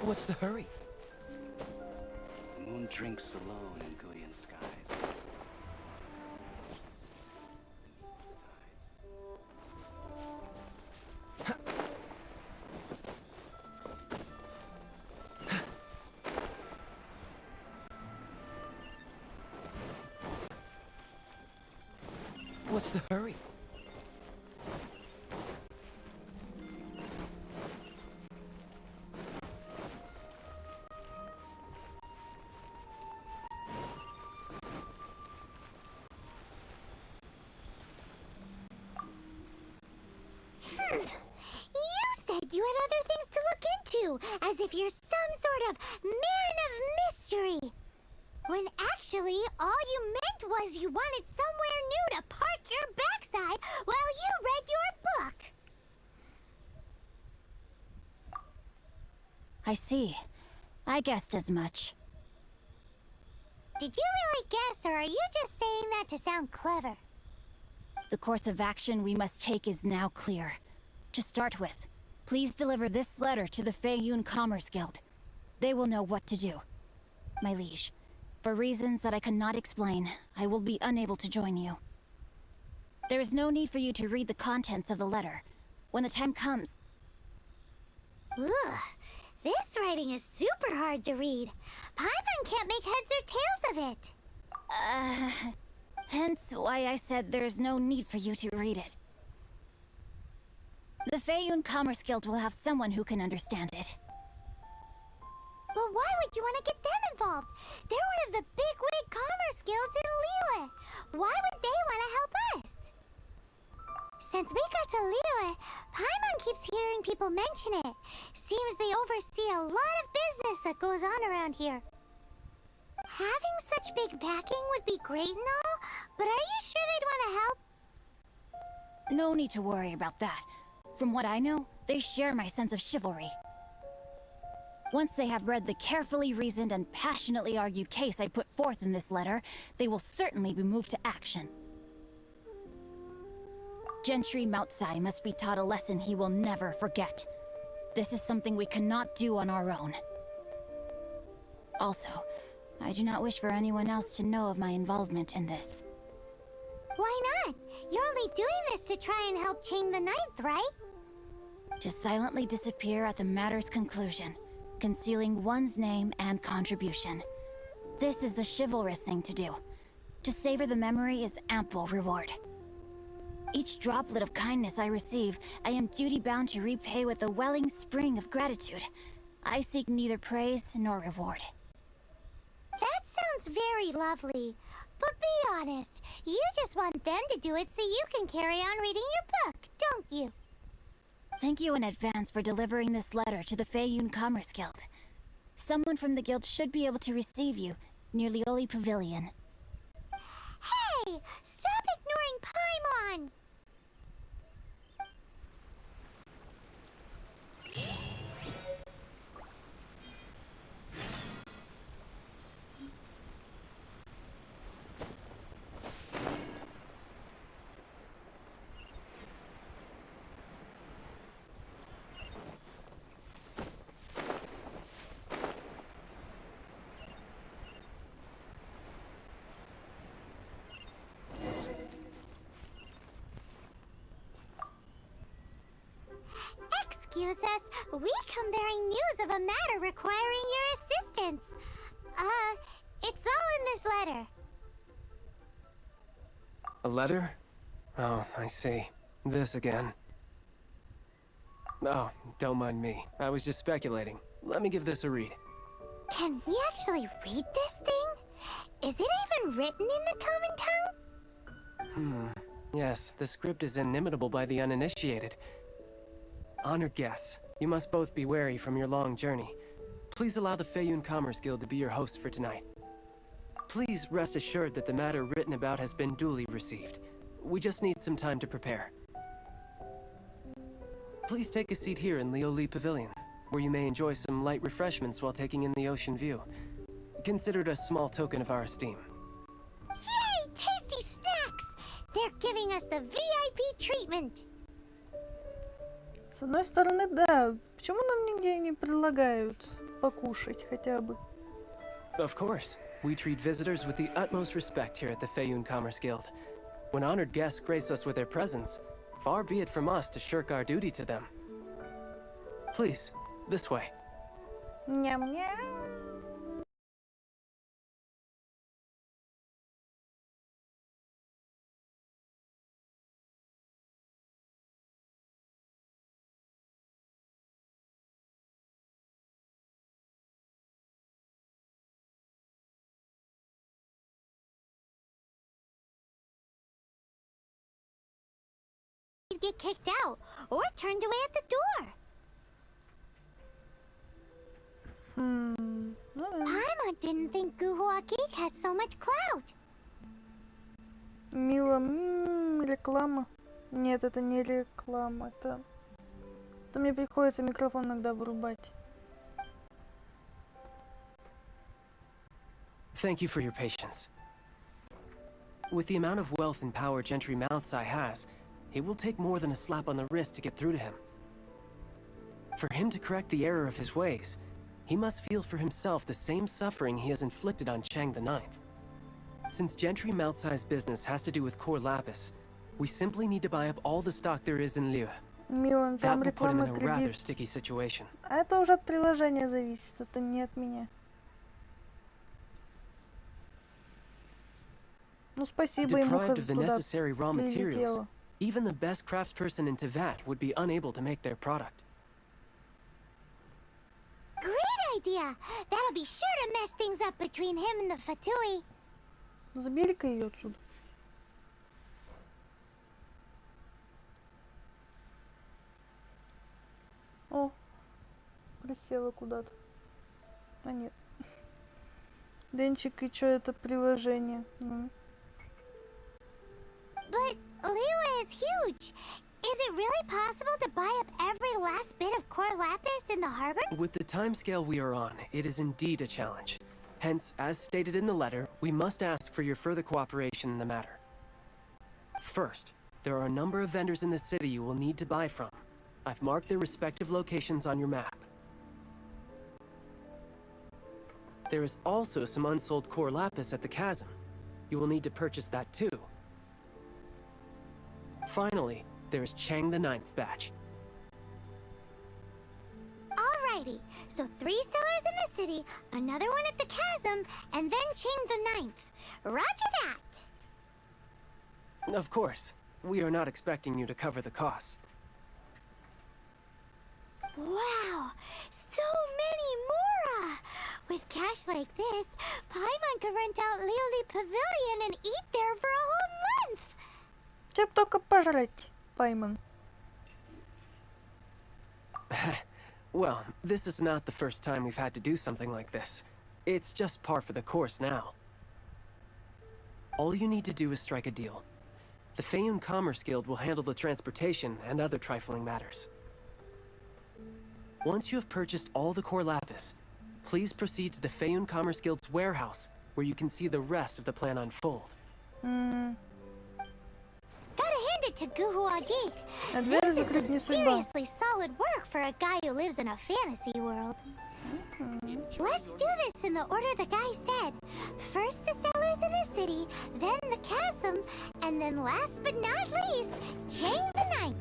Speaker 12: What's the hurry? The moon drinks alone in Godian skies. What's the hurry?
Speaker 5: You had other things to look into, as if you're some sort of man of mystery. When actually, all you meant was you wanted somewhere new to park your backside while you read your book.
Speaker 7: I see. I guessed as much.
Speaker 5: Did you really guess, or are you just saying that to sound clever?
Speaker 7: The course of action we must take is now clear. To start with, please deliver this letter to the Feiyun Commerce Guild. They will know what to do. My liege, for reasons that I cannot explain, I will be unable to join you. There is no need for you to read the contents of the letter. When the time comes...
Speaker 5: Ugh, this writing is super hard to read. Paimon can't make heads or tails of it.
Speaker 7: Hence why I said there is no need for you to read it. The Feiyun Commerce Guild will have someone who can understand it.
Speaker 5: But why Why would you want to get them involved? They're one of the bigwig commerce guilds in Liyue. Why would they want to help us? Since we got to Liyue, Paimon keeps hearing people mention it. Seems they oversee a lot of business that goes on around here. Having such big backing would be great and all, but are you sure they'd want to help?
Speaker 7: No need to worry about that. From what I know, they share my sense of chivalry. Once they have read the carefully reasoned and passionately argued case I put forth in this letter, they will certainly be moved to action. Gentry Moutsai must be taught a lesson he will never forget. This is something we cannot do on our own. Also, I do not wish for anyone else to know of my involvement in this.
Speaker 5: Why not? You're only doing this to try and help Chang the Ninth, right?
Speaker 7: To silently disappear at the matter's conclusion, concealing one's name and contribution. This is the chivalrous thing to do. To savor the memory is ample reward. Each droplet of kindness I receive, I am duty-bound to repay with a welling spring of gratitude. I seek neither praise nor reward.
Speaker 5: That sounds very lovely. But be honest, you just want them to do it so you can carry on reading your book, don't you?
Speaker 7: Thank you in advance for delivering this letter to the Feiyun Commerce Guild. Someone from the guild should be able to receive you near Lioli Pavilion.
Speaker 5: Hey! Stop ignoring Paimon! Excuse us, we come bearing news of a matter requiring your assistance. It's all in this letter.
Speaker 13: A letter? Oh, I see. This again. Oh, don't mind me. I was just speculating. Let me give this a read.
Speaker 5: Can we actually read this thing? Is it even written in the common tongue?
Speaker 13: Yes, the script is inimitable by the uninitiated. Honored guests, you must both be wary from your long journey. Please allow the Feiyun Commerce Guild to be your hosts for tonight. Please rest assured that the matter written about has been duly received. We just need some time to prepare. Please take a seat here in Lioli Pavilion, where you may enjoy some light refreshments while taking in the ocean view. Consider it a small token of our esteem.
Speaker 5: Yay! Tasty snacks! They're giving us the VIP treatment!
Speaker 1: С одной стороны, да. Почему нам нигде не предлагают покушать хотя бы?
Speaker 13: Of course. We treat visitors with the utmost respect here at the Feiyun Commerce Guild. When honored guests grace us with their presence, far be it from us to shirk our duty to them. Please, this way.
Speaker 1: Ням-ням.
Speaker 5: Get kicked out or turned away at the door. Paimon didn't think Guhua Geek had so much clout.
Speaker 1: Мило, реклама. Нет, это не реклама, это мне приходится микрофон иногда вырубать.
Speaker 13: Thank you for your patience. With the amount of wealth and power Gentry Moutsai has, it will take more than a slap on the wrist to get through to him. For him to correct the error of his ways, he must feel for himself the same suffering he has inflicted on Chang the Ninth. Since Gentry Moutsai's business has to do with core lapis, we simply need to buy up all the stock there is in Liyue.
Speaker 1: Милан,
Speaker 13: That
Speaker 1: там
Speaker 13: will put him
Speaker 1: реклама,
Speaker 13: in a rather
Speaker 1: кредит.
Speaker 13: sticky situation.
Speaker 1: А это уже от приложения зависит, это не от меня. Ну спасибо ему,
Speaker 13: Deprived of the
Speaker 1: туда
Speaker 13: necessary raw materials,
Speaker 1: прилетело.
Speaker 13: even the best craftsperson in Tevat would be unable to make their product.
Speaker 5: Great idea. That'll be sure to mess things up between him and the Fatui.
Speaker 1: Забери-ка ее отсюда. О, присела куда-то. А нет. Денчик, и что это приложение?
Speaker 5: But Liyue is huge. Is it really possible to buy up every last bit of core lapis in the harbor?
Speaker 13: With the timescale we are on, it is indeed a challenge. Hence, as stated in the letter, we must ask for your further cooperation in the matter. First, there are a number of vendors in the city you will need to buy from. I've marked their respective locations on your map. There is also some unsold core lapis at the chasm. You will need to purchase that too. Finally, there is Chang the Ninth's batch.
Speaker 5: Alrighty, so 3 sellers in the city, another one at the chasm, and then Chang the Ninth. Roger that!
Speaker 13: Of course, we are not expecting you to cover the costs.
Speaker 5: Wow, so many more! With cash like this, Paimon could rent out Lioli Pavilion and eat there for a whole month!
Speaker 1: Тебе б только пожрать, Паймон.
Speaker 13: Well, this is not the first time we've had to do something like this. It's just par for the course now. All you need to do is strike a deal. The Feiyun Commerce Guild will handle the transportation and other trifling matters. Once you have purchased all the core lapis, please proceed to the Feiyun Commerce Guild's warehouse, where you can see the rest of the plan unfold.
Speaker 5: Gotta hand it to Guhua Geek.
Speaker 1: А дверь
Speaker 5: This is
Speaker 1: закрыть не
Speaker 5: some
Speaker 1: судьба.
Speaker 5: seriously solid work for a guy who lives in a fantasy world. Let's do this in the order the guy said. First the sellers in the city, then the chasm, and then last but not least, Chang the Ninth.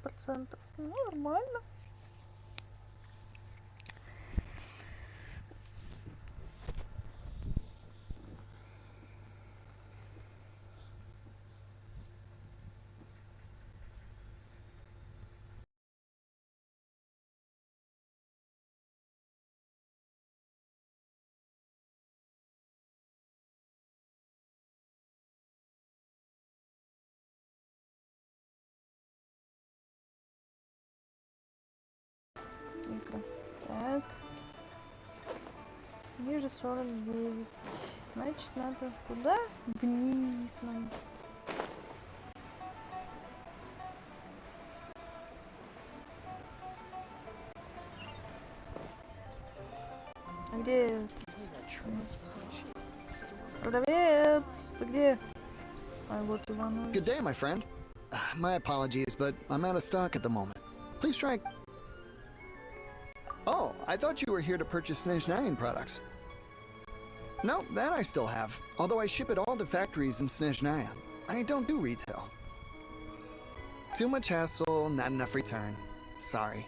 Speaker 1: %. Ну, нормально. Игры. Так. Ниже 49. Значит, надо куда? Вниз нам. А где? Продавец! Ты где? А вот Иванович.
Speaker 9: Good day, my friend. My apologies, but I'm out of stock at the moment. Please try... Oh, I thought you were here to purchase Snezhnayan products. No, that I still have, although I ship it all to factories in Snezhnaya. I don't do retail. Too much hassle, not enough return. Sorry.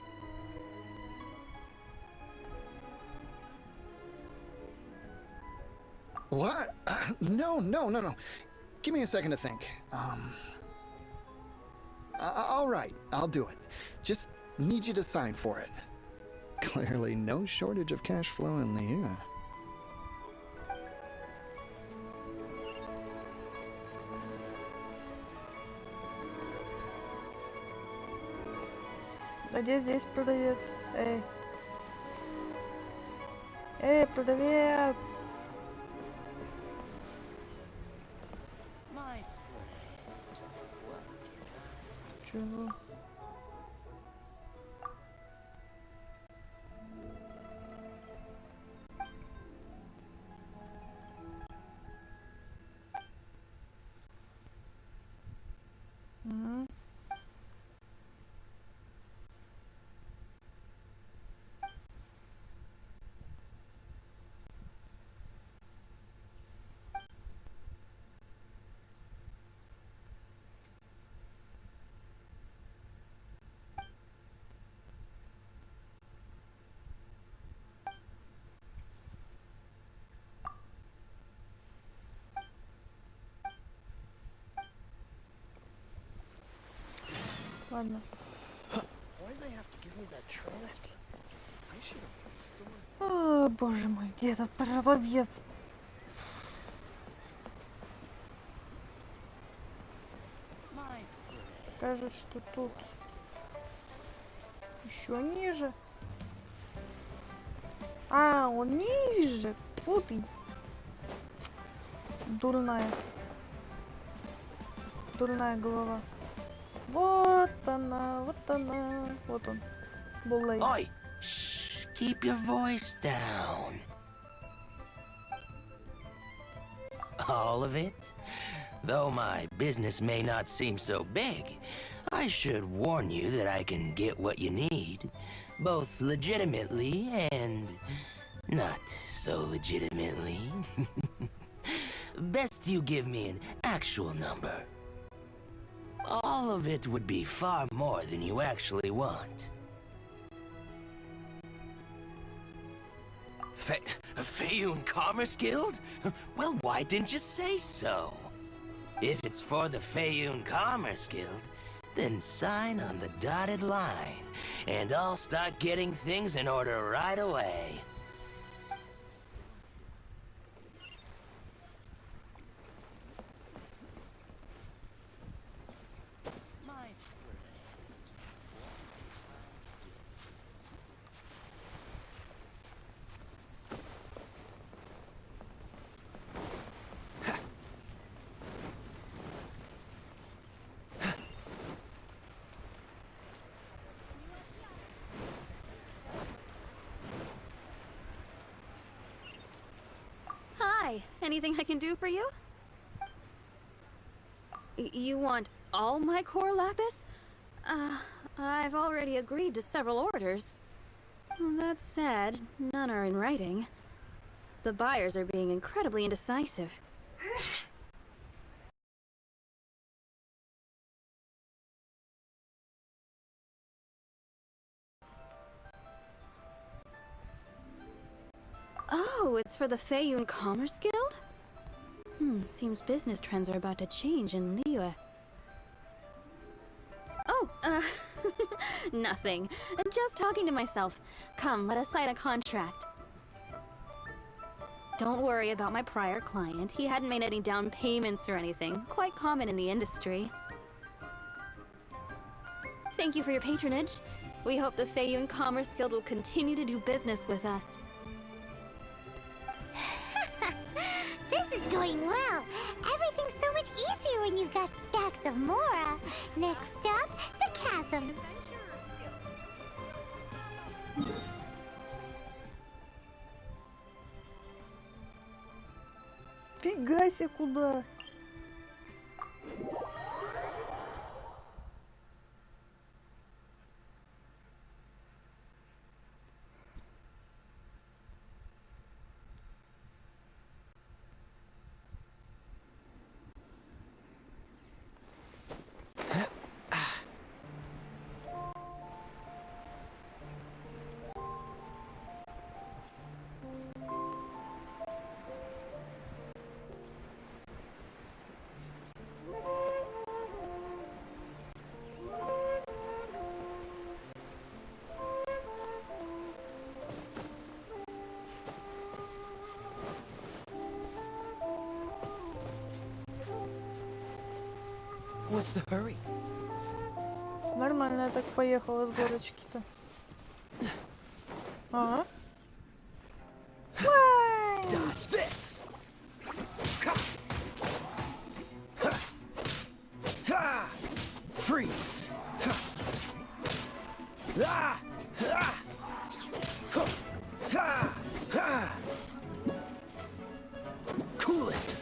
Speaker 9: What? No. Give me a second to think. All right, I'll do it. Just need you to sign for it. Clearly no shortage of cash flow in the year.
Speaker 1: А где здесь продавец? Эй, продавец! Чего? Ладно. О, боже мой, где этот продавец? Кажется, что тут еще ниже. А, он ниже. Фу ты. Дурная. Дурная голова. Вот она, вот она. Вот он. Буллей.
Speaker 11: Oi! Shh! Keep your voice down. All of it? Though my business may not seem so big, I should warn you that I can get what you need, both legitimately and not so legitimately. Best you give me an actual number. All of it would be far more than you actually want. Fayoun Commerce Guild? Well, why didn't you say so? If it's for the Fayoun Commerce Guild, then sign on the dotted line, and I'll start getting things in order right away.
Speaker 14: Hi, anything I can do for you? You want all my core lapis? I've already agreed to several orders. That said, none are in writing. The buyers are being incredibly indecisive. Oh, it's for the Fayoun Commerce Guild? Seems business trends are about to change in Liyue. Oh, nothing. Just talking to myself. Come, let us sign a contract. Don't worry about my prior client. He hadn't made any down payments or anything. Quite common in the industry. Thank you for your patronage. We hope the Fayoun Commerce Guild will continue to do business with us.
Speaker 5: This is going well. Everything's so much easier when you've got stacks of Mora. Next up, the chasm.
Speaker 1: Фига себе, куда?
Speaker 12: What's the hurry?
Speaker 1: Нормально я так поехала с горочки-то. Ага.
Speaker 12: Dodge this! Freeze! Cool it!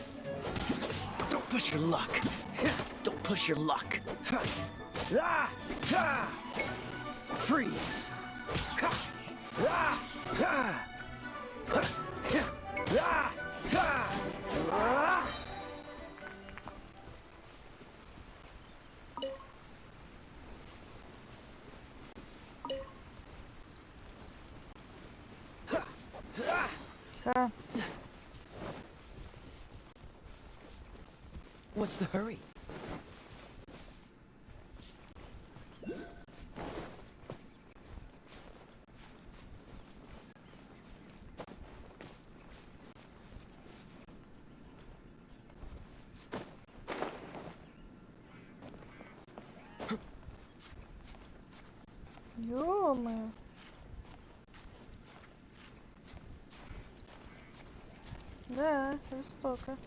Speaker 12: Don't push your luck! Don't push your luck! Freeze! What's the hurry?
Speaker 1: Ё-моё. Да, жестоко.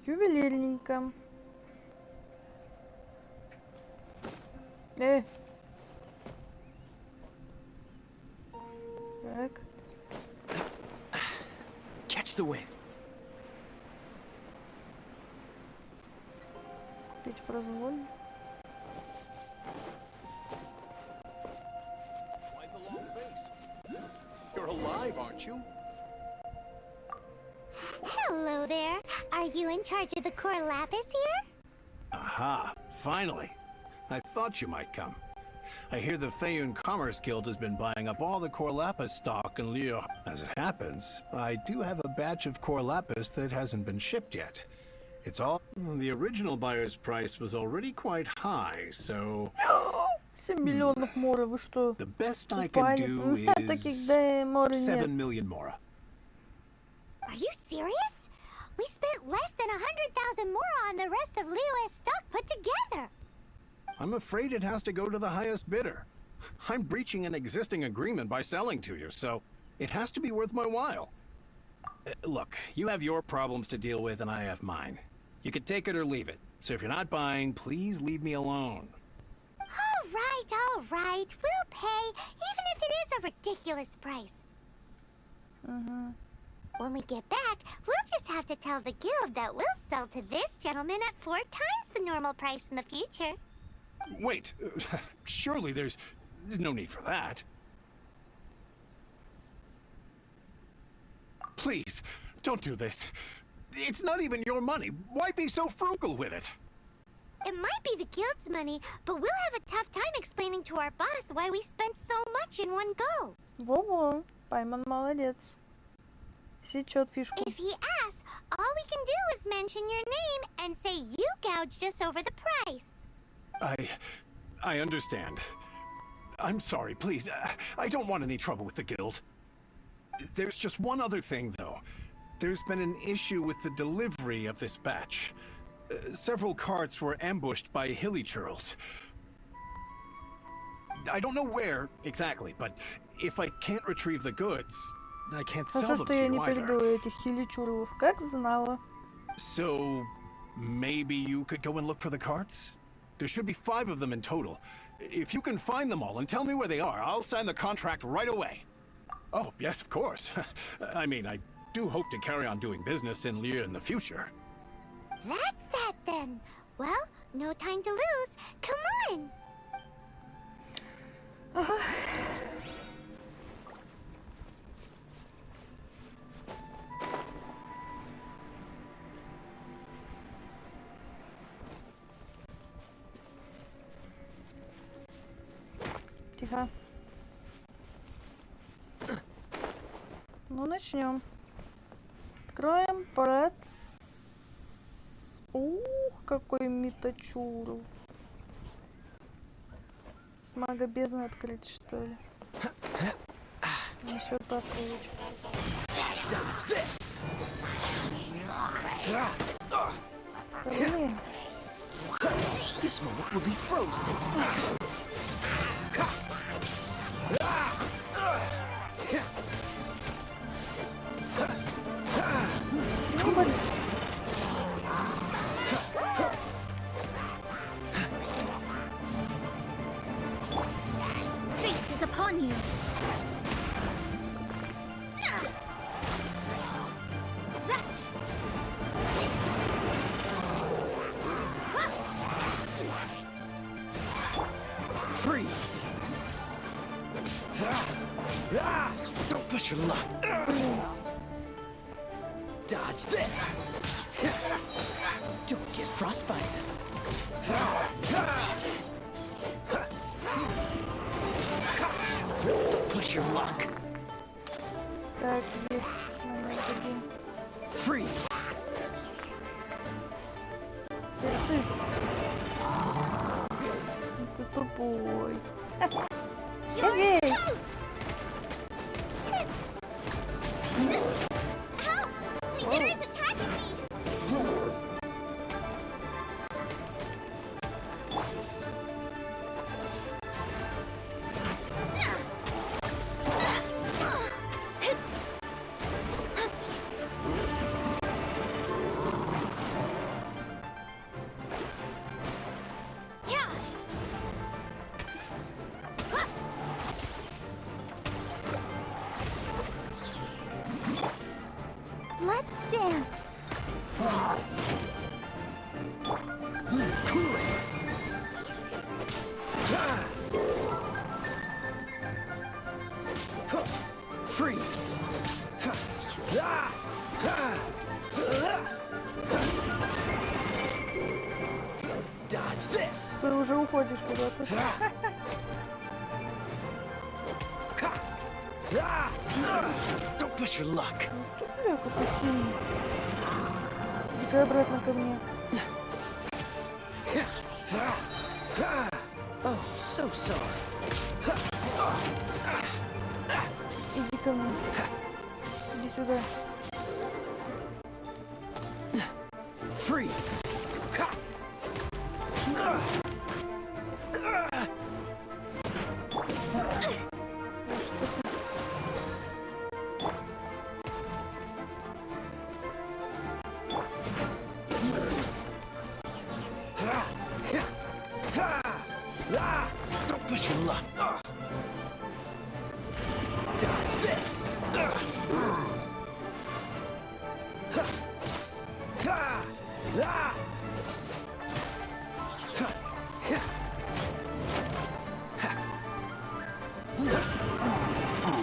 Speaker 1: Ювелирненько. Так.
Speaker 12: Catch the wind.
Speaker 1: Купить в разводе.
Speaker 8: Quite the long face. You're alive, aren't you?
Speaker 5: Hello there. Are you in charge of the core lapis here?
Speaker 15: Aha, finally. I thought you might come. I hear the Feiyun Commerce Guild has been buying up all the core lapis stock in Lille. As it happens, I do have a batch of core lapis that hasn't been shipped yet. It's all... The original buyer's price was already quite high, so...
Speaker 1: 7 миллионов мора, вы что?
Speaker 15: The best I can do is... 7 million mora.
Speaker 5: Are you serious? We spent less than 100,000 more on the rest of Liyue's stock put together.
Speaker 15: I'm afraid it has to go to the highest bidder. I'm breaching an existing agreement by selling to you, so it has to be worth my while. Look, you have your problems to deal with and I have mine. You can take it or leave it. So if you're not buying, please leave me alone.
Speaker 5: All right. We'll pay, even if it is a ridiculous price. When we get back, we'll just have to tell the guild that we'll sell to this gentleman at 4 times the normal price in the future.
Speaker 15: Wait, surely there's no need for that. Please, don't do this. It's not even your money. Why be so frugal with it?
Speaker 5: It might be the guild's money, but we'll have a tough time explaining to our boss why we spent so much in one go.
Speaker 1: Во-во, Пайман молодец. Сечет фишку.
Speaker 5: If he asks, all we can do is mention your name and say you gouged us over the price.
Speaker 15: I understand. I'm sorry, please. I don't want any trouble with the guild. There's just one other thing, though. There's been an issue with the delivery of this batch. Several carts were ambushed by hilly churls. I don't know where exactly, but if I can't retrieve the goods, I can't sell them to you either.
Speaker 1: Перебила этих хиличурлов, как знала.
Speaker 15: So, maybe you could go and look for the carts? There should be 5 of them in total. If you can find them all and tell me where they are, I'll sign the contract right away. Oh, yes, of course. I mean, I do hope to carry on doing business in Liyue in the future.
Speaker 5: That's that then. Well, no time to lose. Come on.
Speaker 1: Тихо. Ну, начнем. Откроем парад. Ух, какой миточурл. С мага бездны открыть, что ли? Еще посылочку. Блин.
Speaker 12: This moment will be frozen.
Speaker 7: Fate is upon you.
Speaker 12: Freeze! Don't push your luck. Dodge this. Don't get frostbite. Don't push your luck.
Speaker 1: Так, есть момент один.
Speaker 12: Freeze.
Speaker 1: тупой. Я здесь.
Speaker 5: Help! Beginner's attacking me! Let's dance.
Speaker 12: Cool it! Freeze! Dodge this!
Speaker 1: Ты уже уходишь куда-то.
Speaker 12: Don't push your luck.
Speaker 1: Бля, какой сильный. Иди обратно ко мне.
Speaker 12: Oh, so sorry.
Speaker 1: Иди ко мне. Иди сюда.
Speaker 12: Freeze! Don't push your luck. Dodge this.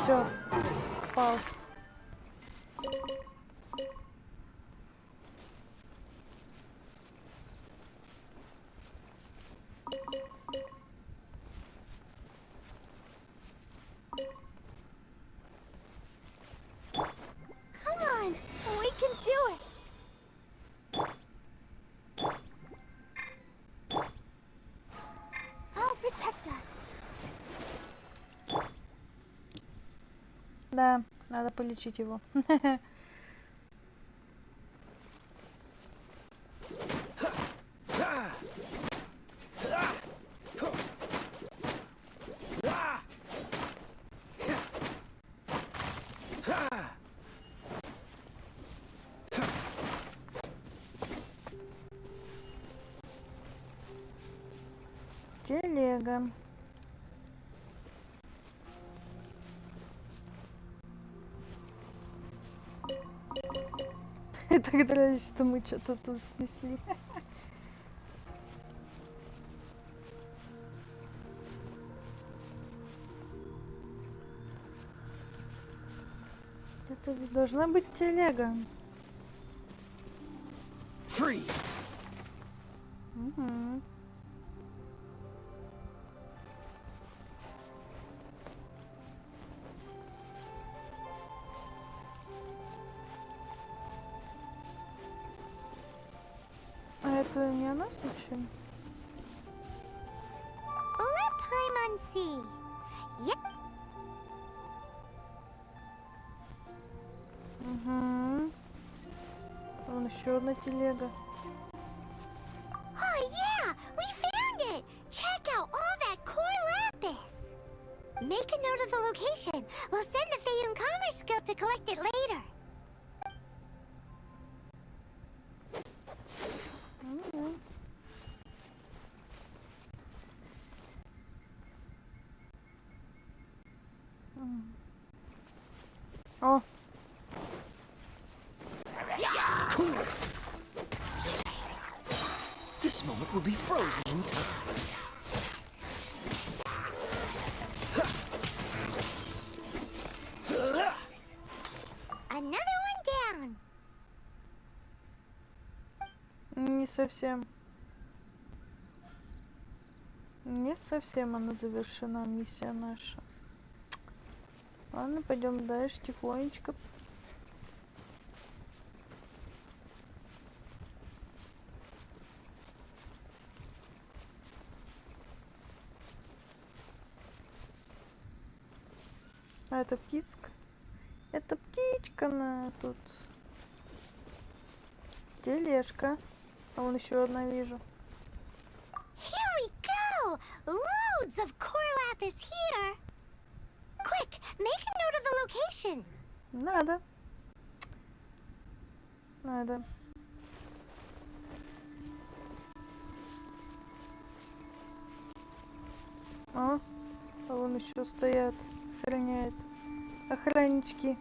Speaker 1: Все. Пал.
Speaker 5: Come on, we can do it. I'll protect us.
Speaker 1: Да, надо полечить его. Телега. Так нравится, что мы что-то тут снесли. Это ведь должна быть телега.
Speaker 12: Freeze!
Speaker 1: Угу. А это не она случайно?
Speaker 5: Let Paimon see. Yep.
Speaker 1: Угу. Вон еще одна телега.
Speaker 5: Oh yeah, we found it. Check out all that core lapis. Make a note of the location. We'll send the Feiyun Commerce Guild to collect it later.
Speaker 1: О,
Speaker 12: Cool it! This moment will be frozen in time.
Speaker 5: Another one down.
Speaker 1: не совсем. Не совсем она завершена, миссия наша. Ладно, пойдем дальше, тихонечко. А это птичка. Это птичка на тут. Тележка. А вон еще одна вижу.
Speaker 5: Here we go! Loads of core lapis here! Quick, make a note of the location!
Speaker 1: Надо. Надо. А вон еще стоят, охраняют. Охраннички.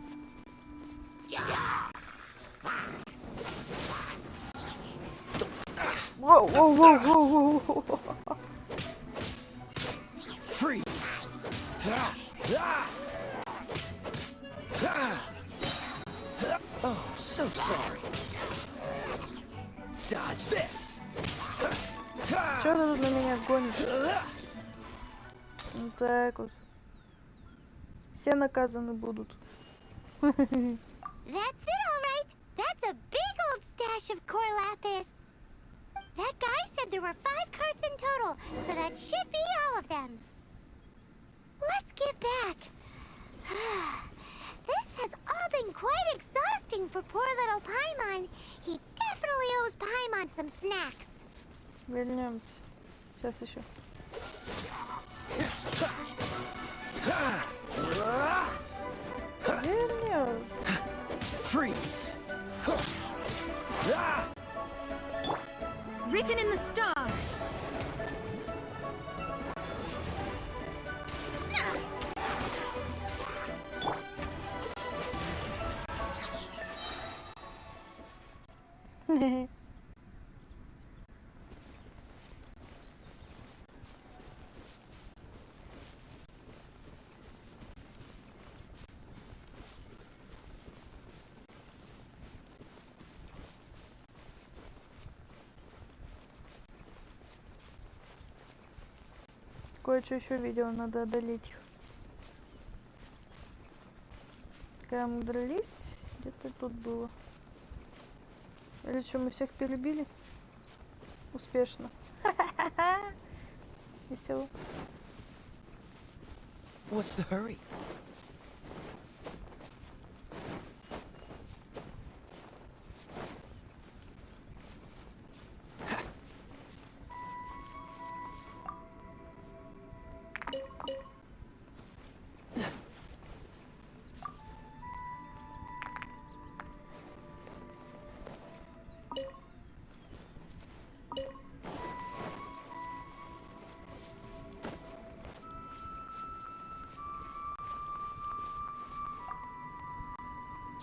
Speaker 1: Воу, воу, воу, воу, воу.
Speaker 12: Freeze! Oh, so sorry. Dodge this.
Speaker 1: Чё ты тут на меня гонишь? Вот так вот. Все наказаны будут.
Speaker 5: That's it, all right. That's a big old stash of core lapis. That guy said there were 5 carts in total, so that should be all of them. Let's get back. This has all been quite exhausting for poor little Paimon. He definitely owes Paimon some snacks.
Speaker 1: Вернемся. Сейчас еще. Вернем.
Speaker 12: Freeze!
Speaker 14: Written in the stars.
Speaker 1: Кое-что еще видела, надо одолеть их. Когда мы дрались, где-то тут было. Или что, мы всех перебили? Успешно. Весело.
Speaker 12: What's the hurry?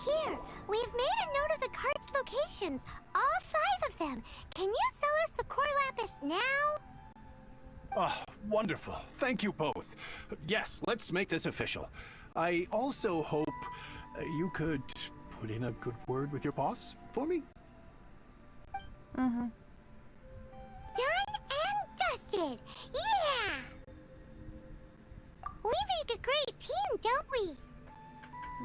Speaker 5: Here, we've made a note of the cart's locations. All 5 of them. Can you sell us the core lapis now?
Speaker 15: Oh, wonderful. Thank you both. Yes, let's make this official. I also hope you could put in a good word with your boss for me.
Speaker 1: Mm-hmm.
Speaker 5: Done and dusted. Yeah! We make a great team, don't we?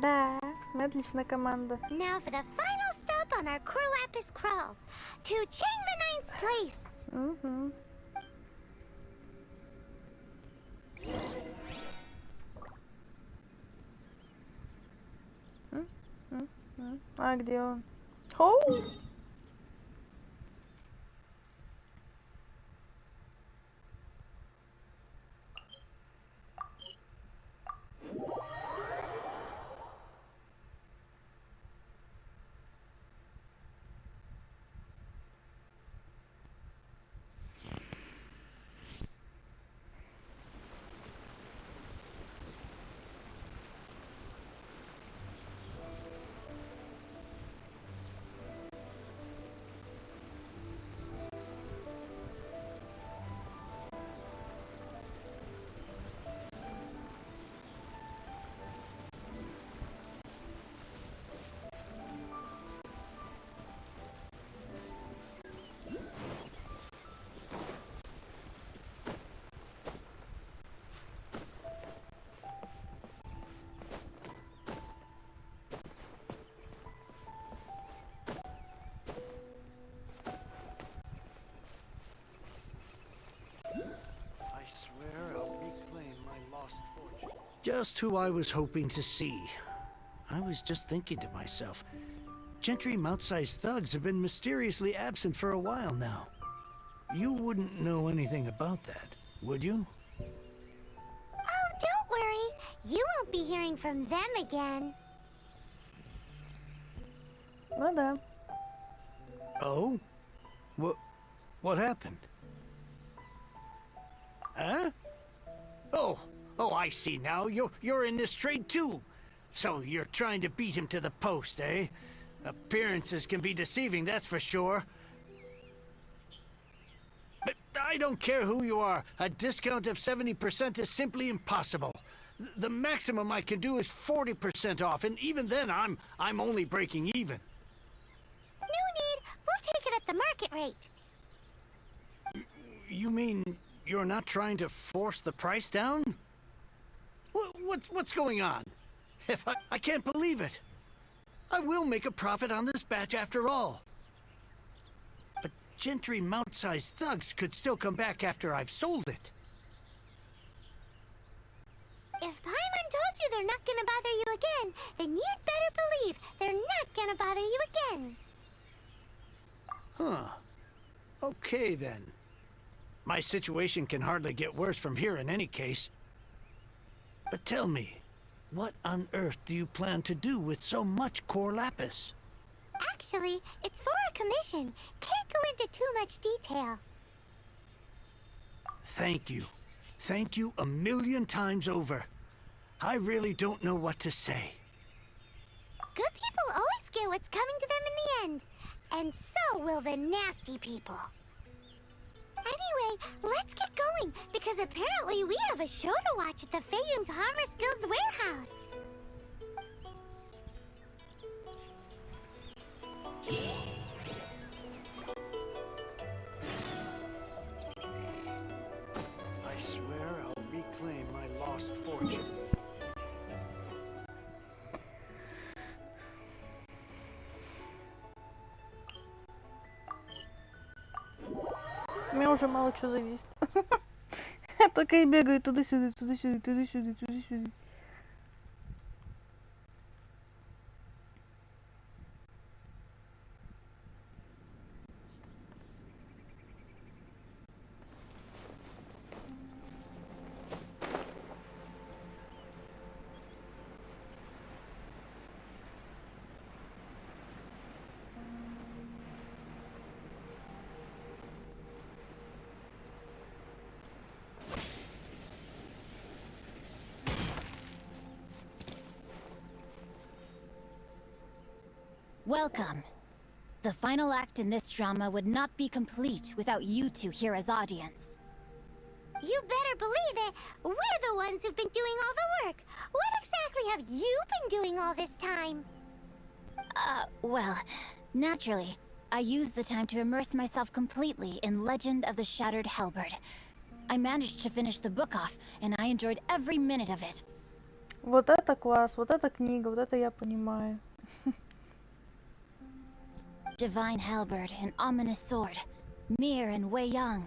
Speaker 1: Да, мы отличная команда.
Speaker 5: Now for the final stop on our core lapis crawl. To chain the 9th place.
Speaker 1: Mm-hmm. А где он? Оу!
Speaker 4: Just who I was hoping to see. I was just thinking to myself, Gentry mount-sized thugs have been mysteriously absent for a while now. You wouldn't know anything about that, would you?
Speaker 5: Oh, don't worry. You won't be hearing from them again.
Speaker 1: Ну да.
Speaker 4: Oh? What happened? Huh? Oh, I see now. You're in this trade too. So you're trying to beat him to the post, eh? Appearances can be deceiving, that's for sure. But I don't care who you are. A discount of 70% is simply impossible. The maximum I can do is 40% off, and even then I'm only breaking even.
Speaker 5: No need. We'll take it at the market rate.
Speaker 4: You mean you're not trying to force the price down? What's going on? I can't believe it. I will make a profit on this batch after all. But Gentry mount-sized thugs could still come back after I've sold it.
Speaker 5: If Paimon told you they're not gonna bother you again, then you'd better believe they're not gonna bother you again.
Speaker 4: Huh. Okay then. My situation can hardly get worse from here in any case. But tell me, what on earth do you plan to do with so much core lapis?
Speaker 5: Actually, it's for a commission. Can't go into too much detail.
Speaker 4: Thank you. Thank you 1,000,000 times over. I really don't know what to say.
Speaker 5: Good people always get what's coming to them in the end. And so will the nasty people. Anyway, let's get going, because apparently we have a show to watch at the Feiyun Commerce Guild's warehouse.
Speaker 4: I swear I'll reclaim my lost fortune.
Speaker 1: Мне уже мало чего зависит. Я такая бегаю туда-сюда, туда-сюда, туда-сюда, туда-сюда.
Speaker 7: Welcome. The final act in this drama would not be complete without you two here as audience.
Speaker 5: You better believe it. We're the ones who've been doing all the work. What exactly have you been doing all this time?
Speaker 7: Well, naturally, I used the time to immerse myself completely in Legend of the Shattered Halberd. I managed to finish the book off, and I enjoyed every minute of it.
Speaker 1: Вот это класс, вот эта книга, вот это я понимаю.
Speaker 7: Divine Halberd, an ominous sword. Mir and Wei Yang.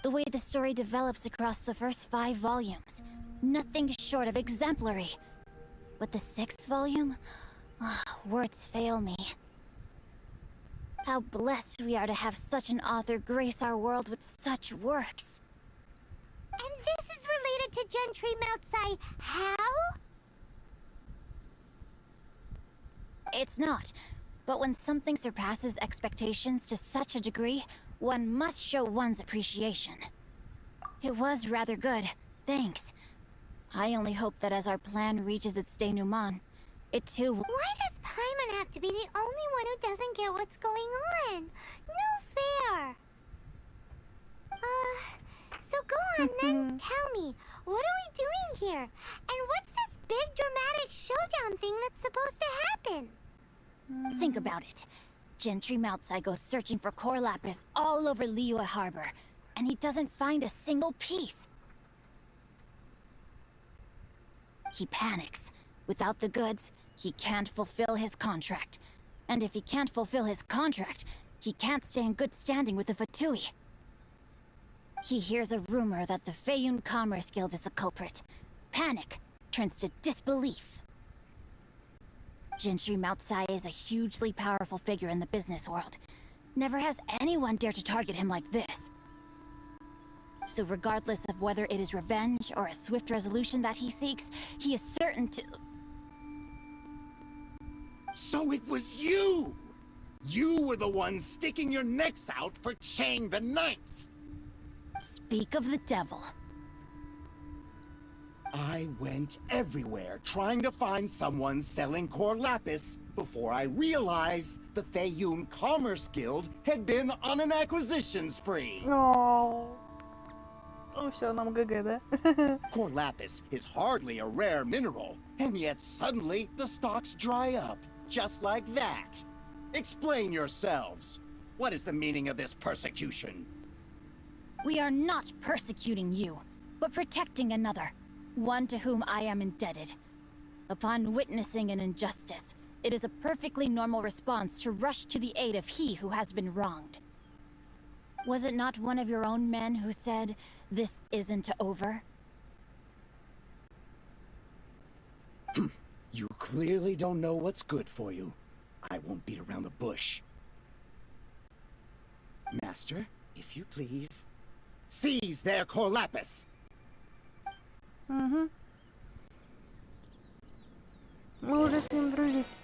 Speaker 7: The way the story develops across the first 5 volumes, nothing short of exemplary. But the 6th volume? Words fail me. How blessed we are to have such an author grace our world with such works.
Speaker 5: And this is related to Gentry Moutsai. How?
Speaker 7: It's not. But when something surpasses expectations to such a degree, one must show one's appreciation. It was rather good, thanks. I only hope that as our plan reaches its denouement, it too will—
Speaker 5: Why does Paimon have to be the only one who doesn't get what's going on? No fair. So go on then, tell me, what are we doing here? And what's this big dramatic showdown thing that's supposed to happen?
Speaker 7: Think about it. Gentry Moutsai goes searching for core lapis all over Liyue Harbor, and he doesn't find a single piece. He panics. Without the goods, he can't fulfill his contract. And if he can't fulfill his contract, he can't stay in good standing with the Fatui. He hears a rumor that the Feiyun Commerce Guild is the culprit. panic turns to disbelief. Gentry Moutsai is a hugely powerful figure in the business world. Never has anyone dared to target him like this. So regardless of whether it is revenge or a swift resolution that he seeks, he is certain to...
Speaker 10: So it was you! You were the one sticking your necks out for Chang the Ninth!
Speaker 7: Speak of the devil.
Speaker 10: I went everywhere trying to find someone selling core lapis before I realized the Feiyun Commerce Guild had been on an acquisition spree.
Speaker 1: Ну все, нам ГГ, да?
Speaker 10: Core lapis is hardly a rare mineral, and yet suddenly the stocks dry up, just like that. Explain yourselves. What is the meaning of this persecution?
Speaker 7: We are not persecuting you, but protecting another, one to whom I am indebted. Upon witnessing an injustice, it is a perfectly normal response to rush to the aid of he who has been wronged. Was it not one of your own men who said, "This isn't over"?
Speaker 10: You clearly don't know what's good for you. I won't beat around the bush. Master, if you please, seize their core lapis.
Speaker 1: Угу. Мы уже с ним дрались.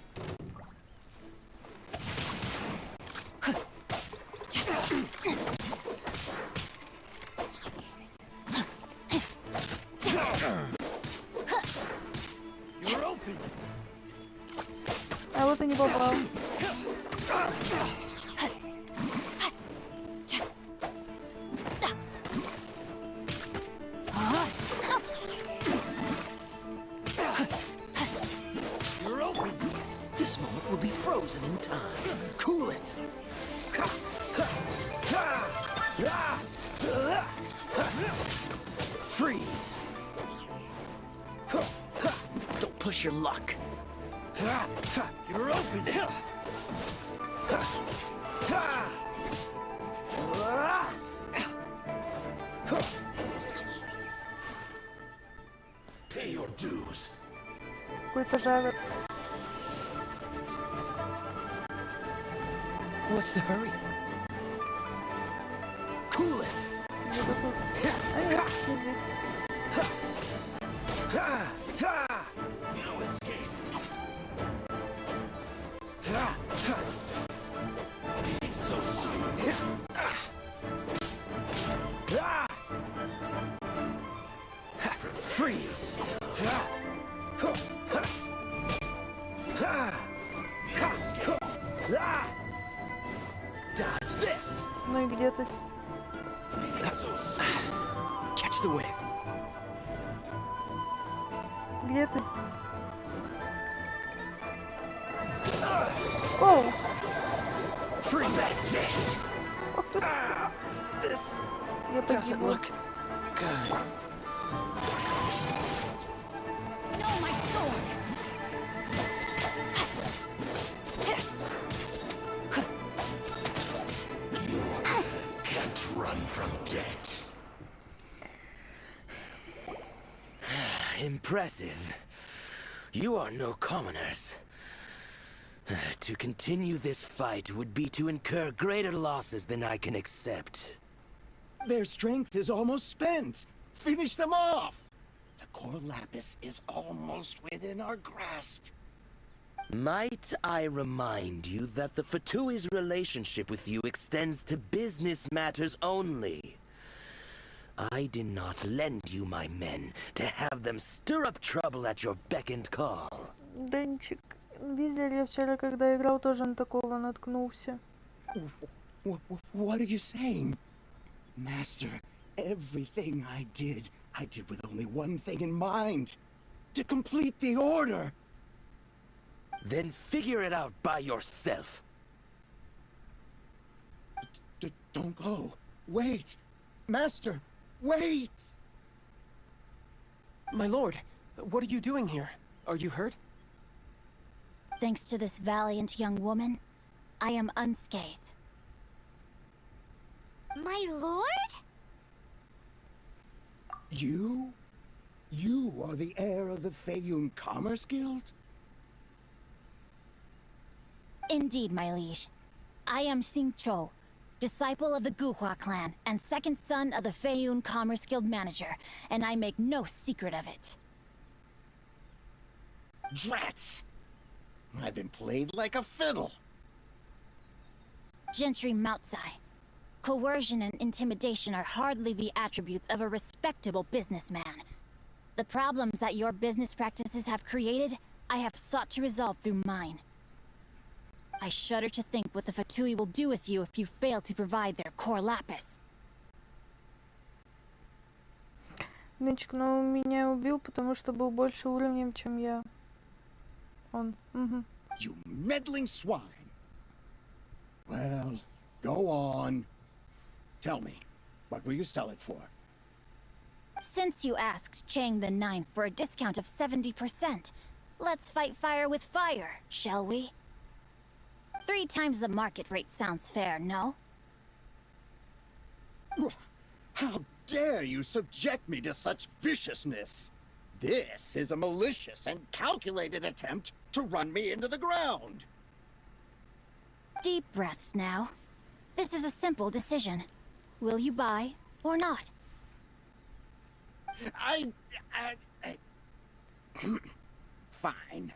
Speaker 1: А вот и не попал.
Speaker 12: You're open. This moment will be frozen in time. Cool it. Freeze. Don't push your luck. You're open.
Speaker 10: Pay your dues.
Speaker 1: Какой-то жавер.
Speaker 12: What's the hurry? Cool it.
Speaker 1: Где-то тут. А нет, не здесь.
Speaker 12: No escape. So soon. Freeze. Dodge this.
Speaker 1: Ну и где ты?
Speaker 12: Catch the wind.
Speaker 1: Где ты? Оу!
Speaker 12: Freeze.
Speaker 1: Ох ты!
Speaker 12: This
Speaker 1: Я
Speaker 12: doesn't
Speaker 1: погибла.
Speaker 12: look good.
Speaker 7: No, my sword!
Speaker 12: Can't run from death.
Speaker 11: Impressive. You are no commoners. To continue this fight would be to incur greater losses than I can accept.
Speaker 10: Their strength is almost spent. Finish them off. The core lapis is almost within our grasp.
Speaker 11: Might I remind you that the Fatui's relationship with you extends to business matters only? I did not lend you my men to have them stir up trouble at your beck and call.
Speaker 1: Денчик, видели, я вчера, когда играл, тоже на такого наткнулся.
Speaker 10: What are you saying? Master, everything I did with only one thing in mind. To complete the order.
Speaker 11: Then figure it out by yourself.
Speaker 10: Don't go. Wait. Master, wait!
Speaker 13: My lord, what are you doing here? Are you hurt?
Speaker 7: Thanks to this valiant young woman, I am unscathed.
Speaker 5: My lord?
Speaker 10: You? You are the heir of the Feiyun Commerce Guild?
Speaker 7: Indeed, my liege. I am Xing Chou, disciple of the Guhua clan and second son of the Feiyun Commerce Guild manager, and I make no secret of it.
Speaker 10: Drats! I've been played like a fiddle.
Speaker 7: Gentry Moutsai. Coercion and intimidation are hardly the attributes of a respectable businessman. The problems that your business practices have created, I have sought to resolve through mine. I shudder to think what the Fatui will do with you if you fail to provide their core lapis.
Speaker 1: Нычек, ну меня убил, потому что был больше уровнем, чем я. Он.
Speaker 10: You meddling swine. Well, go on. Tell me, what will you sell it for?
Speaker 7: Since you asked Chang the Ninth for a discount of 70%, let's fight fire with fire, shall we? 3 times the market rate sounds fair, no?
Speaker 10: How dare you subject me to such viciousness? This is a malicious and calculated attempt to run me into the ground.
Speaker 7: Deep breaths now. This is a simple decision. Will you buy or not?
Speaker 10: Fine.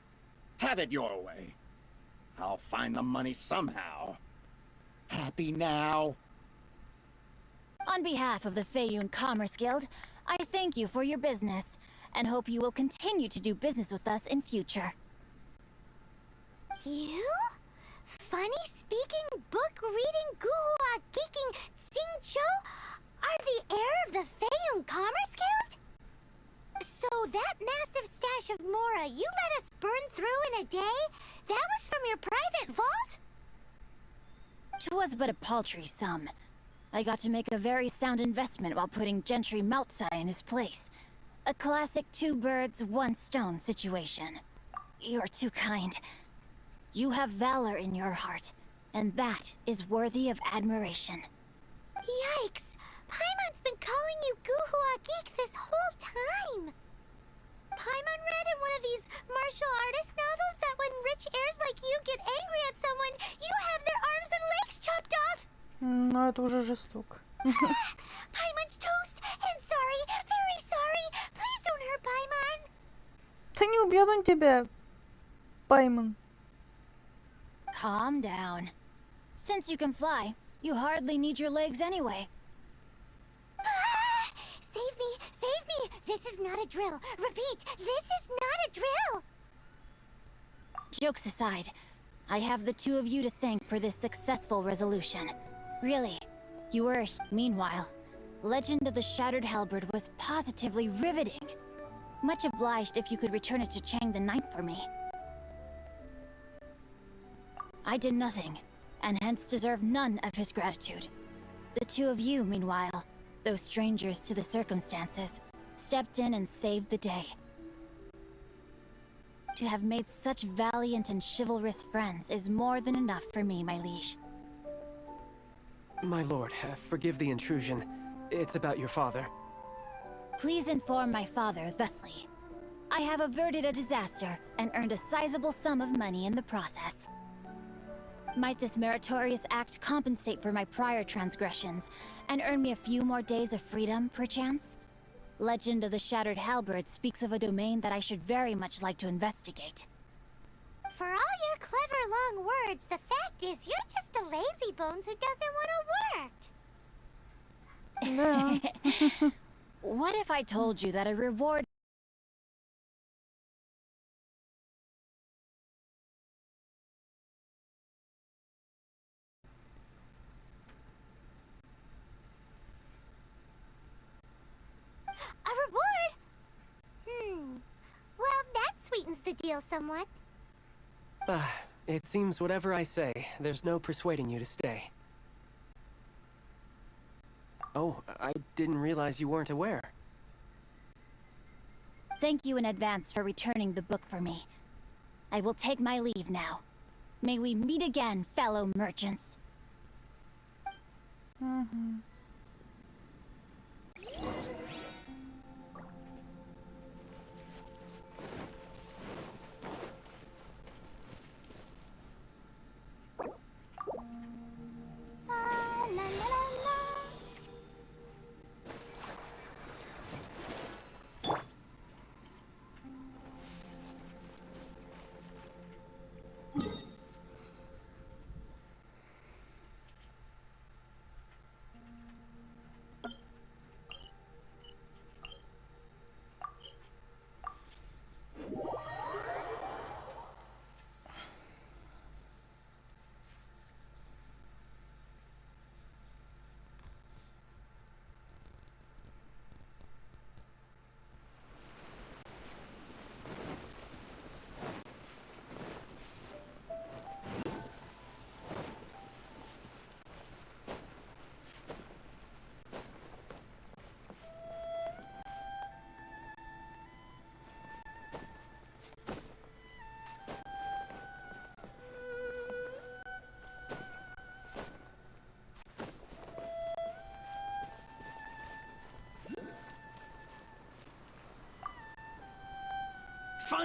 Speaker 10: Have it your way. I'll find the money somehow. Happy now?
Speaker 7: On behalf of the Feiyun Commerce Guild, I thank you for your business, and hope you will continue to do business with us in future.
Speaker 5: You? Funny-speaking, book-reading, guhua geeking Xing Chou are the heir of the Feiyun Commerce Guild? So that massive stash of Mora you let us burn through in a day? That was from your private vault?
Speaker 7: 'Twas but a paltry sum. I got to make a very sound investment while putting Gentry Moutsai in his place. A classic 2 birds, 1 stone situation. You're too kind. You have valor in your heart, and that is worthy of admiration.
Speaker 5: Yikes! Paimon's been calling you Guhua Geek this whole time! Paimon read in one of these martial artist novels that when rich heirs like you get angry at someone, you have their arms and legs chopped off!
Speaker 1: Ну, это уже жестоко.
Speaker 5: Paimon's toast! And sorry, very sorry! Please don't hurt Paimon!
Speaker 1: Да не убьет он тебя, Паймон.
Speaker 7: Calm down. Since you can fly, you hardly need your legs anyway.
Speaker 5: Save me! Save me! This is not a drill! Repeat, this is not a drill!
Speaker 7: Jokes aside, I have the 2 of you to thank for this successful resolution. Really, you were meanwhile, Legend of the Shattered Halberd was positively riveting. Much obliged if you could return it to Chang the Ninth for me. I did nothing, and hence deserve none of his gratitude. The 2 of you, meanwhile, though strangers to the circumstances, stepped in and saved the day. To have made such valiant and chivalrous friends is more than enough for me, my liege.
Speaker 13: My lord, forgive the intrusion. It's about your father.
Speaker 7: Please inform my father thusly. I have averted a disaster and earned a sizable sum of money in the process. Might this meritorious act compensate for my prior transgressions and earn me a few more days of freedom, perchance? Legend of the Shattered Halberd speaks of a domain that I should very much like to investigate.
Speaker 5: For all your clever long words, the fact is you're just a lazy bones who doesn't want to work.
Speaker 1: Да.
Speaker 7: What if I told you that a reward
Speaker 5: A reward? Well, that sweetens the deal somewhat.
Speaker 13: It seems whatever I say, there's no persuading you to stay. Oh, I didn't realize you weren't aware.
Speaker 7: Thank you in advance for returning the book for me. I will take my leave now. May we meet again, fellow merchants.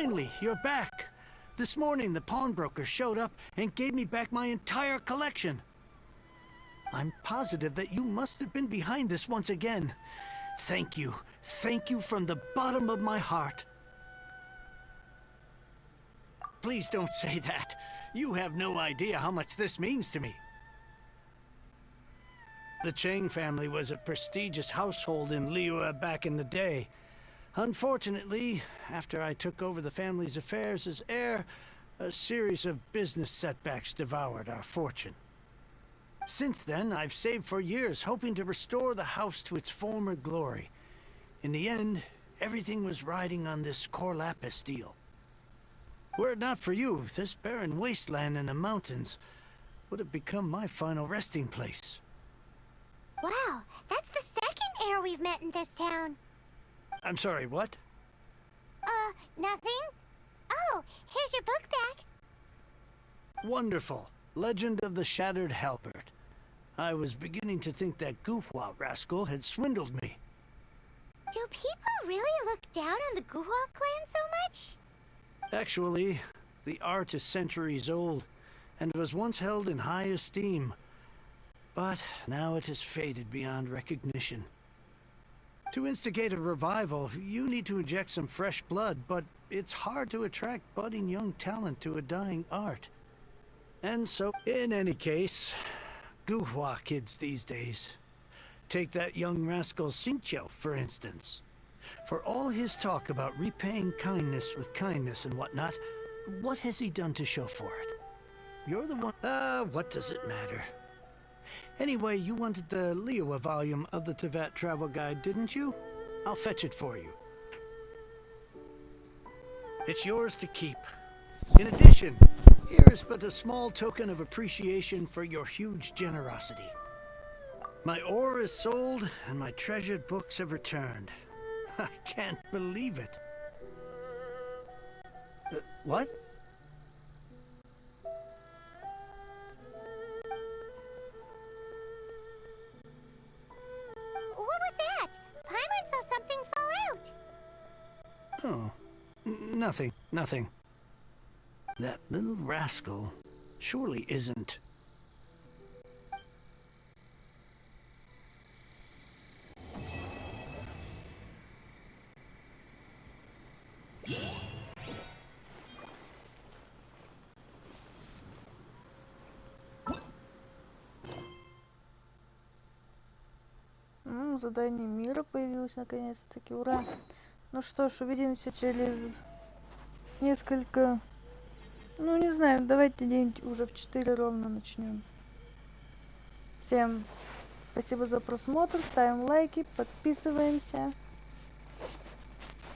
Speaker 4: finally, you're back. This morning, the pawnbroker showed up and gave me back my entire collection. I'm positive that you must have been behind this once again. Thank you. Thank you from the bottom of my heart. Please don't say that. You have no idea how much this means to me. The Chang family was a prestigious household in Liyue back in the day. Unfortunately, after I took over the family's affairs as heir, a series of business setbacks devoured our fortune. Since then, I've saved for years, hoping to restore the house to its former glory. In the end, everything was riding on this core lapis deal. Were it not for you, this barren wasteland in the mountains would have become my final resting place.
Speaker 5: Wow, that's the second heir we've met in this town.
Speaker 4: I'm sorry, what?
Speaker 5: Nothing? Oh, here's your book back.
Speaker 4: Wonderful. Legend of the Shattered Halberd. I was beginning to think that Guhua rascal had swindled me.
Speaker 5: Do people really look down on the Guhua clan so much?
Speaker 4: Actually, the art is centuries old, and was once held in high esteem. But now it has faded beyond recognition. To instigate a revival, you need to inject some fresh blood, but it's hard to attract budding young talent to a dying art. And so, in any case, Guhua kids these days. Take that young rascal Xingqiu, for instance. For all his talk about repaying kindness with kindness and whatnot, what has he done to show for it? You're the one... what does it matter? Anyway, you wanted the Liyue volume of the Teyvat travel guide, didn't you? I'll fetch it for you. It's yours to keep. In addition, here is but a small token of appreciation for your huge generosity. My ore is sold, and my treasured books have returned. I can't believe it. What?
Speaker 5: What was that? Paimon saw something fall out.
Speaker 4: Oh, nothing, nothing. That little rascal surely isn't...
Speaker 1: Задание мира появилось наконец-таки, ура! Ну что ж, увидимся через несколько... Ну, не знаю, давайте день уже в 4 ровно начнем. Всем спасибо за просмотр, ставим лайки, подписываемся.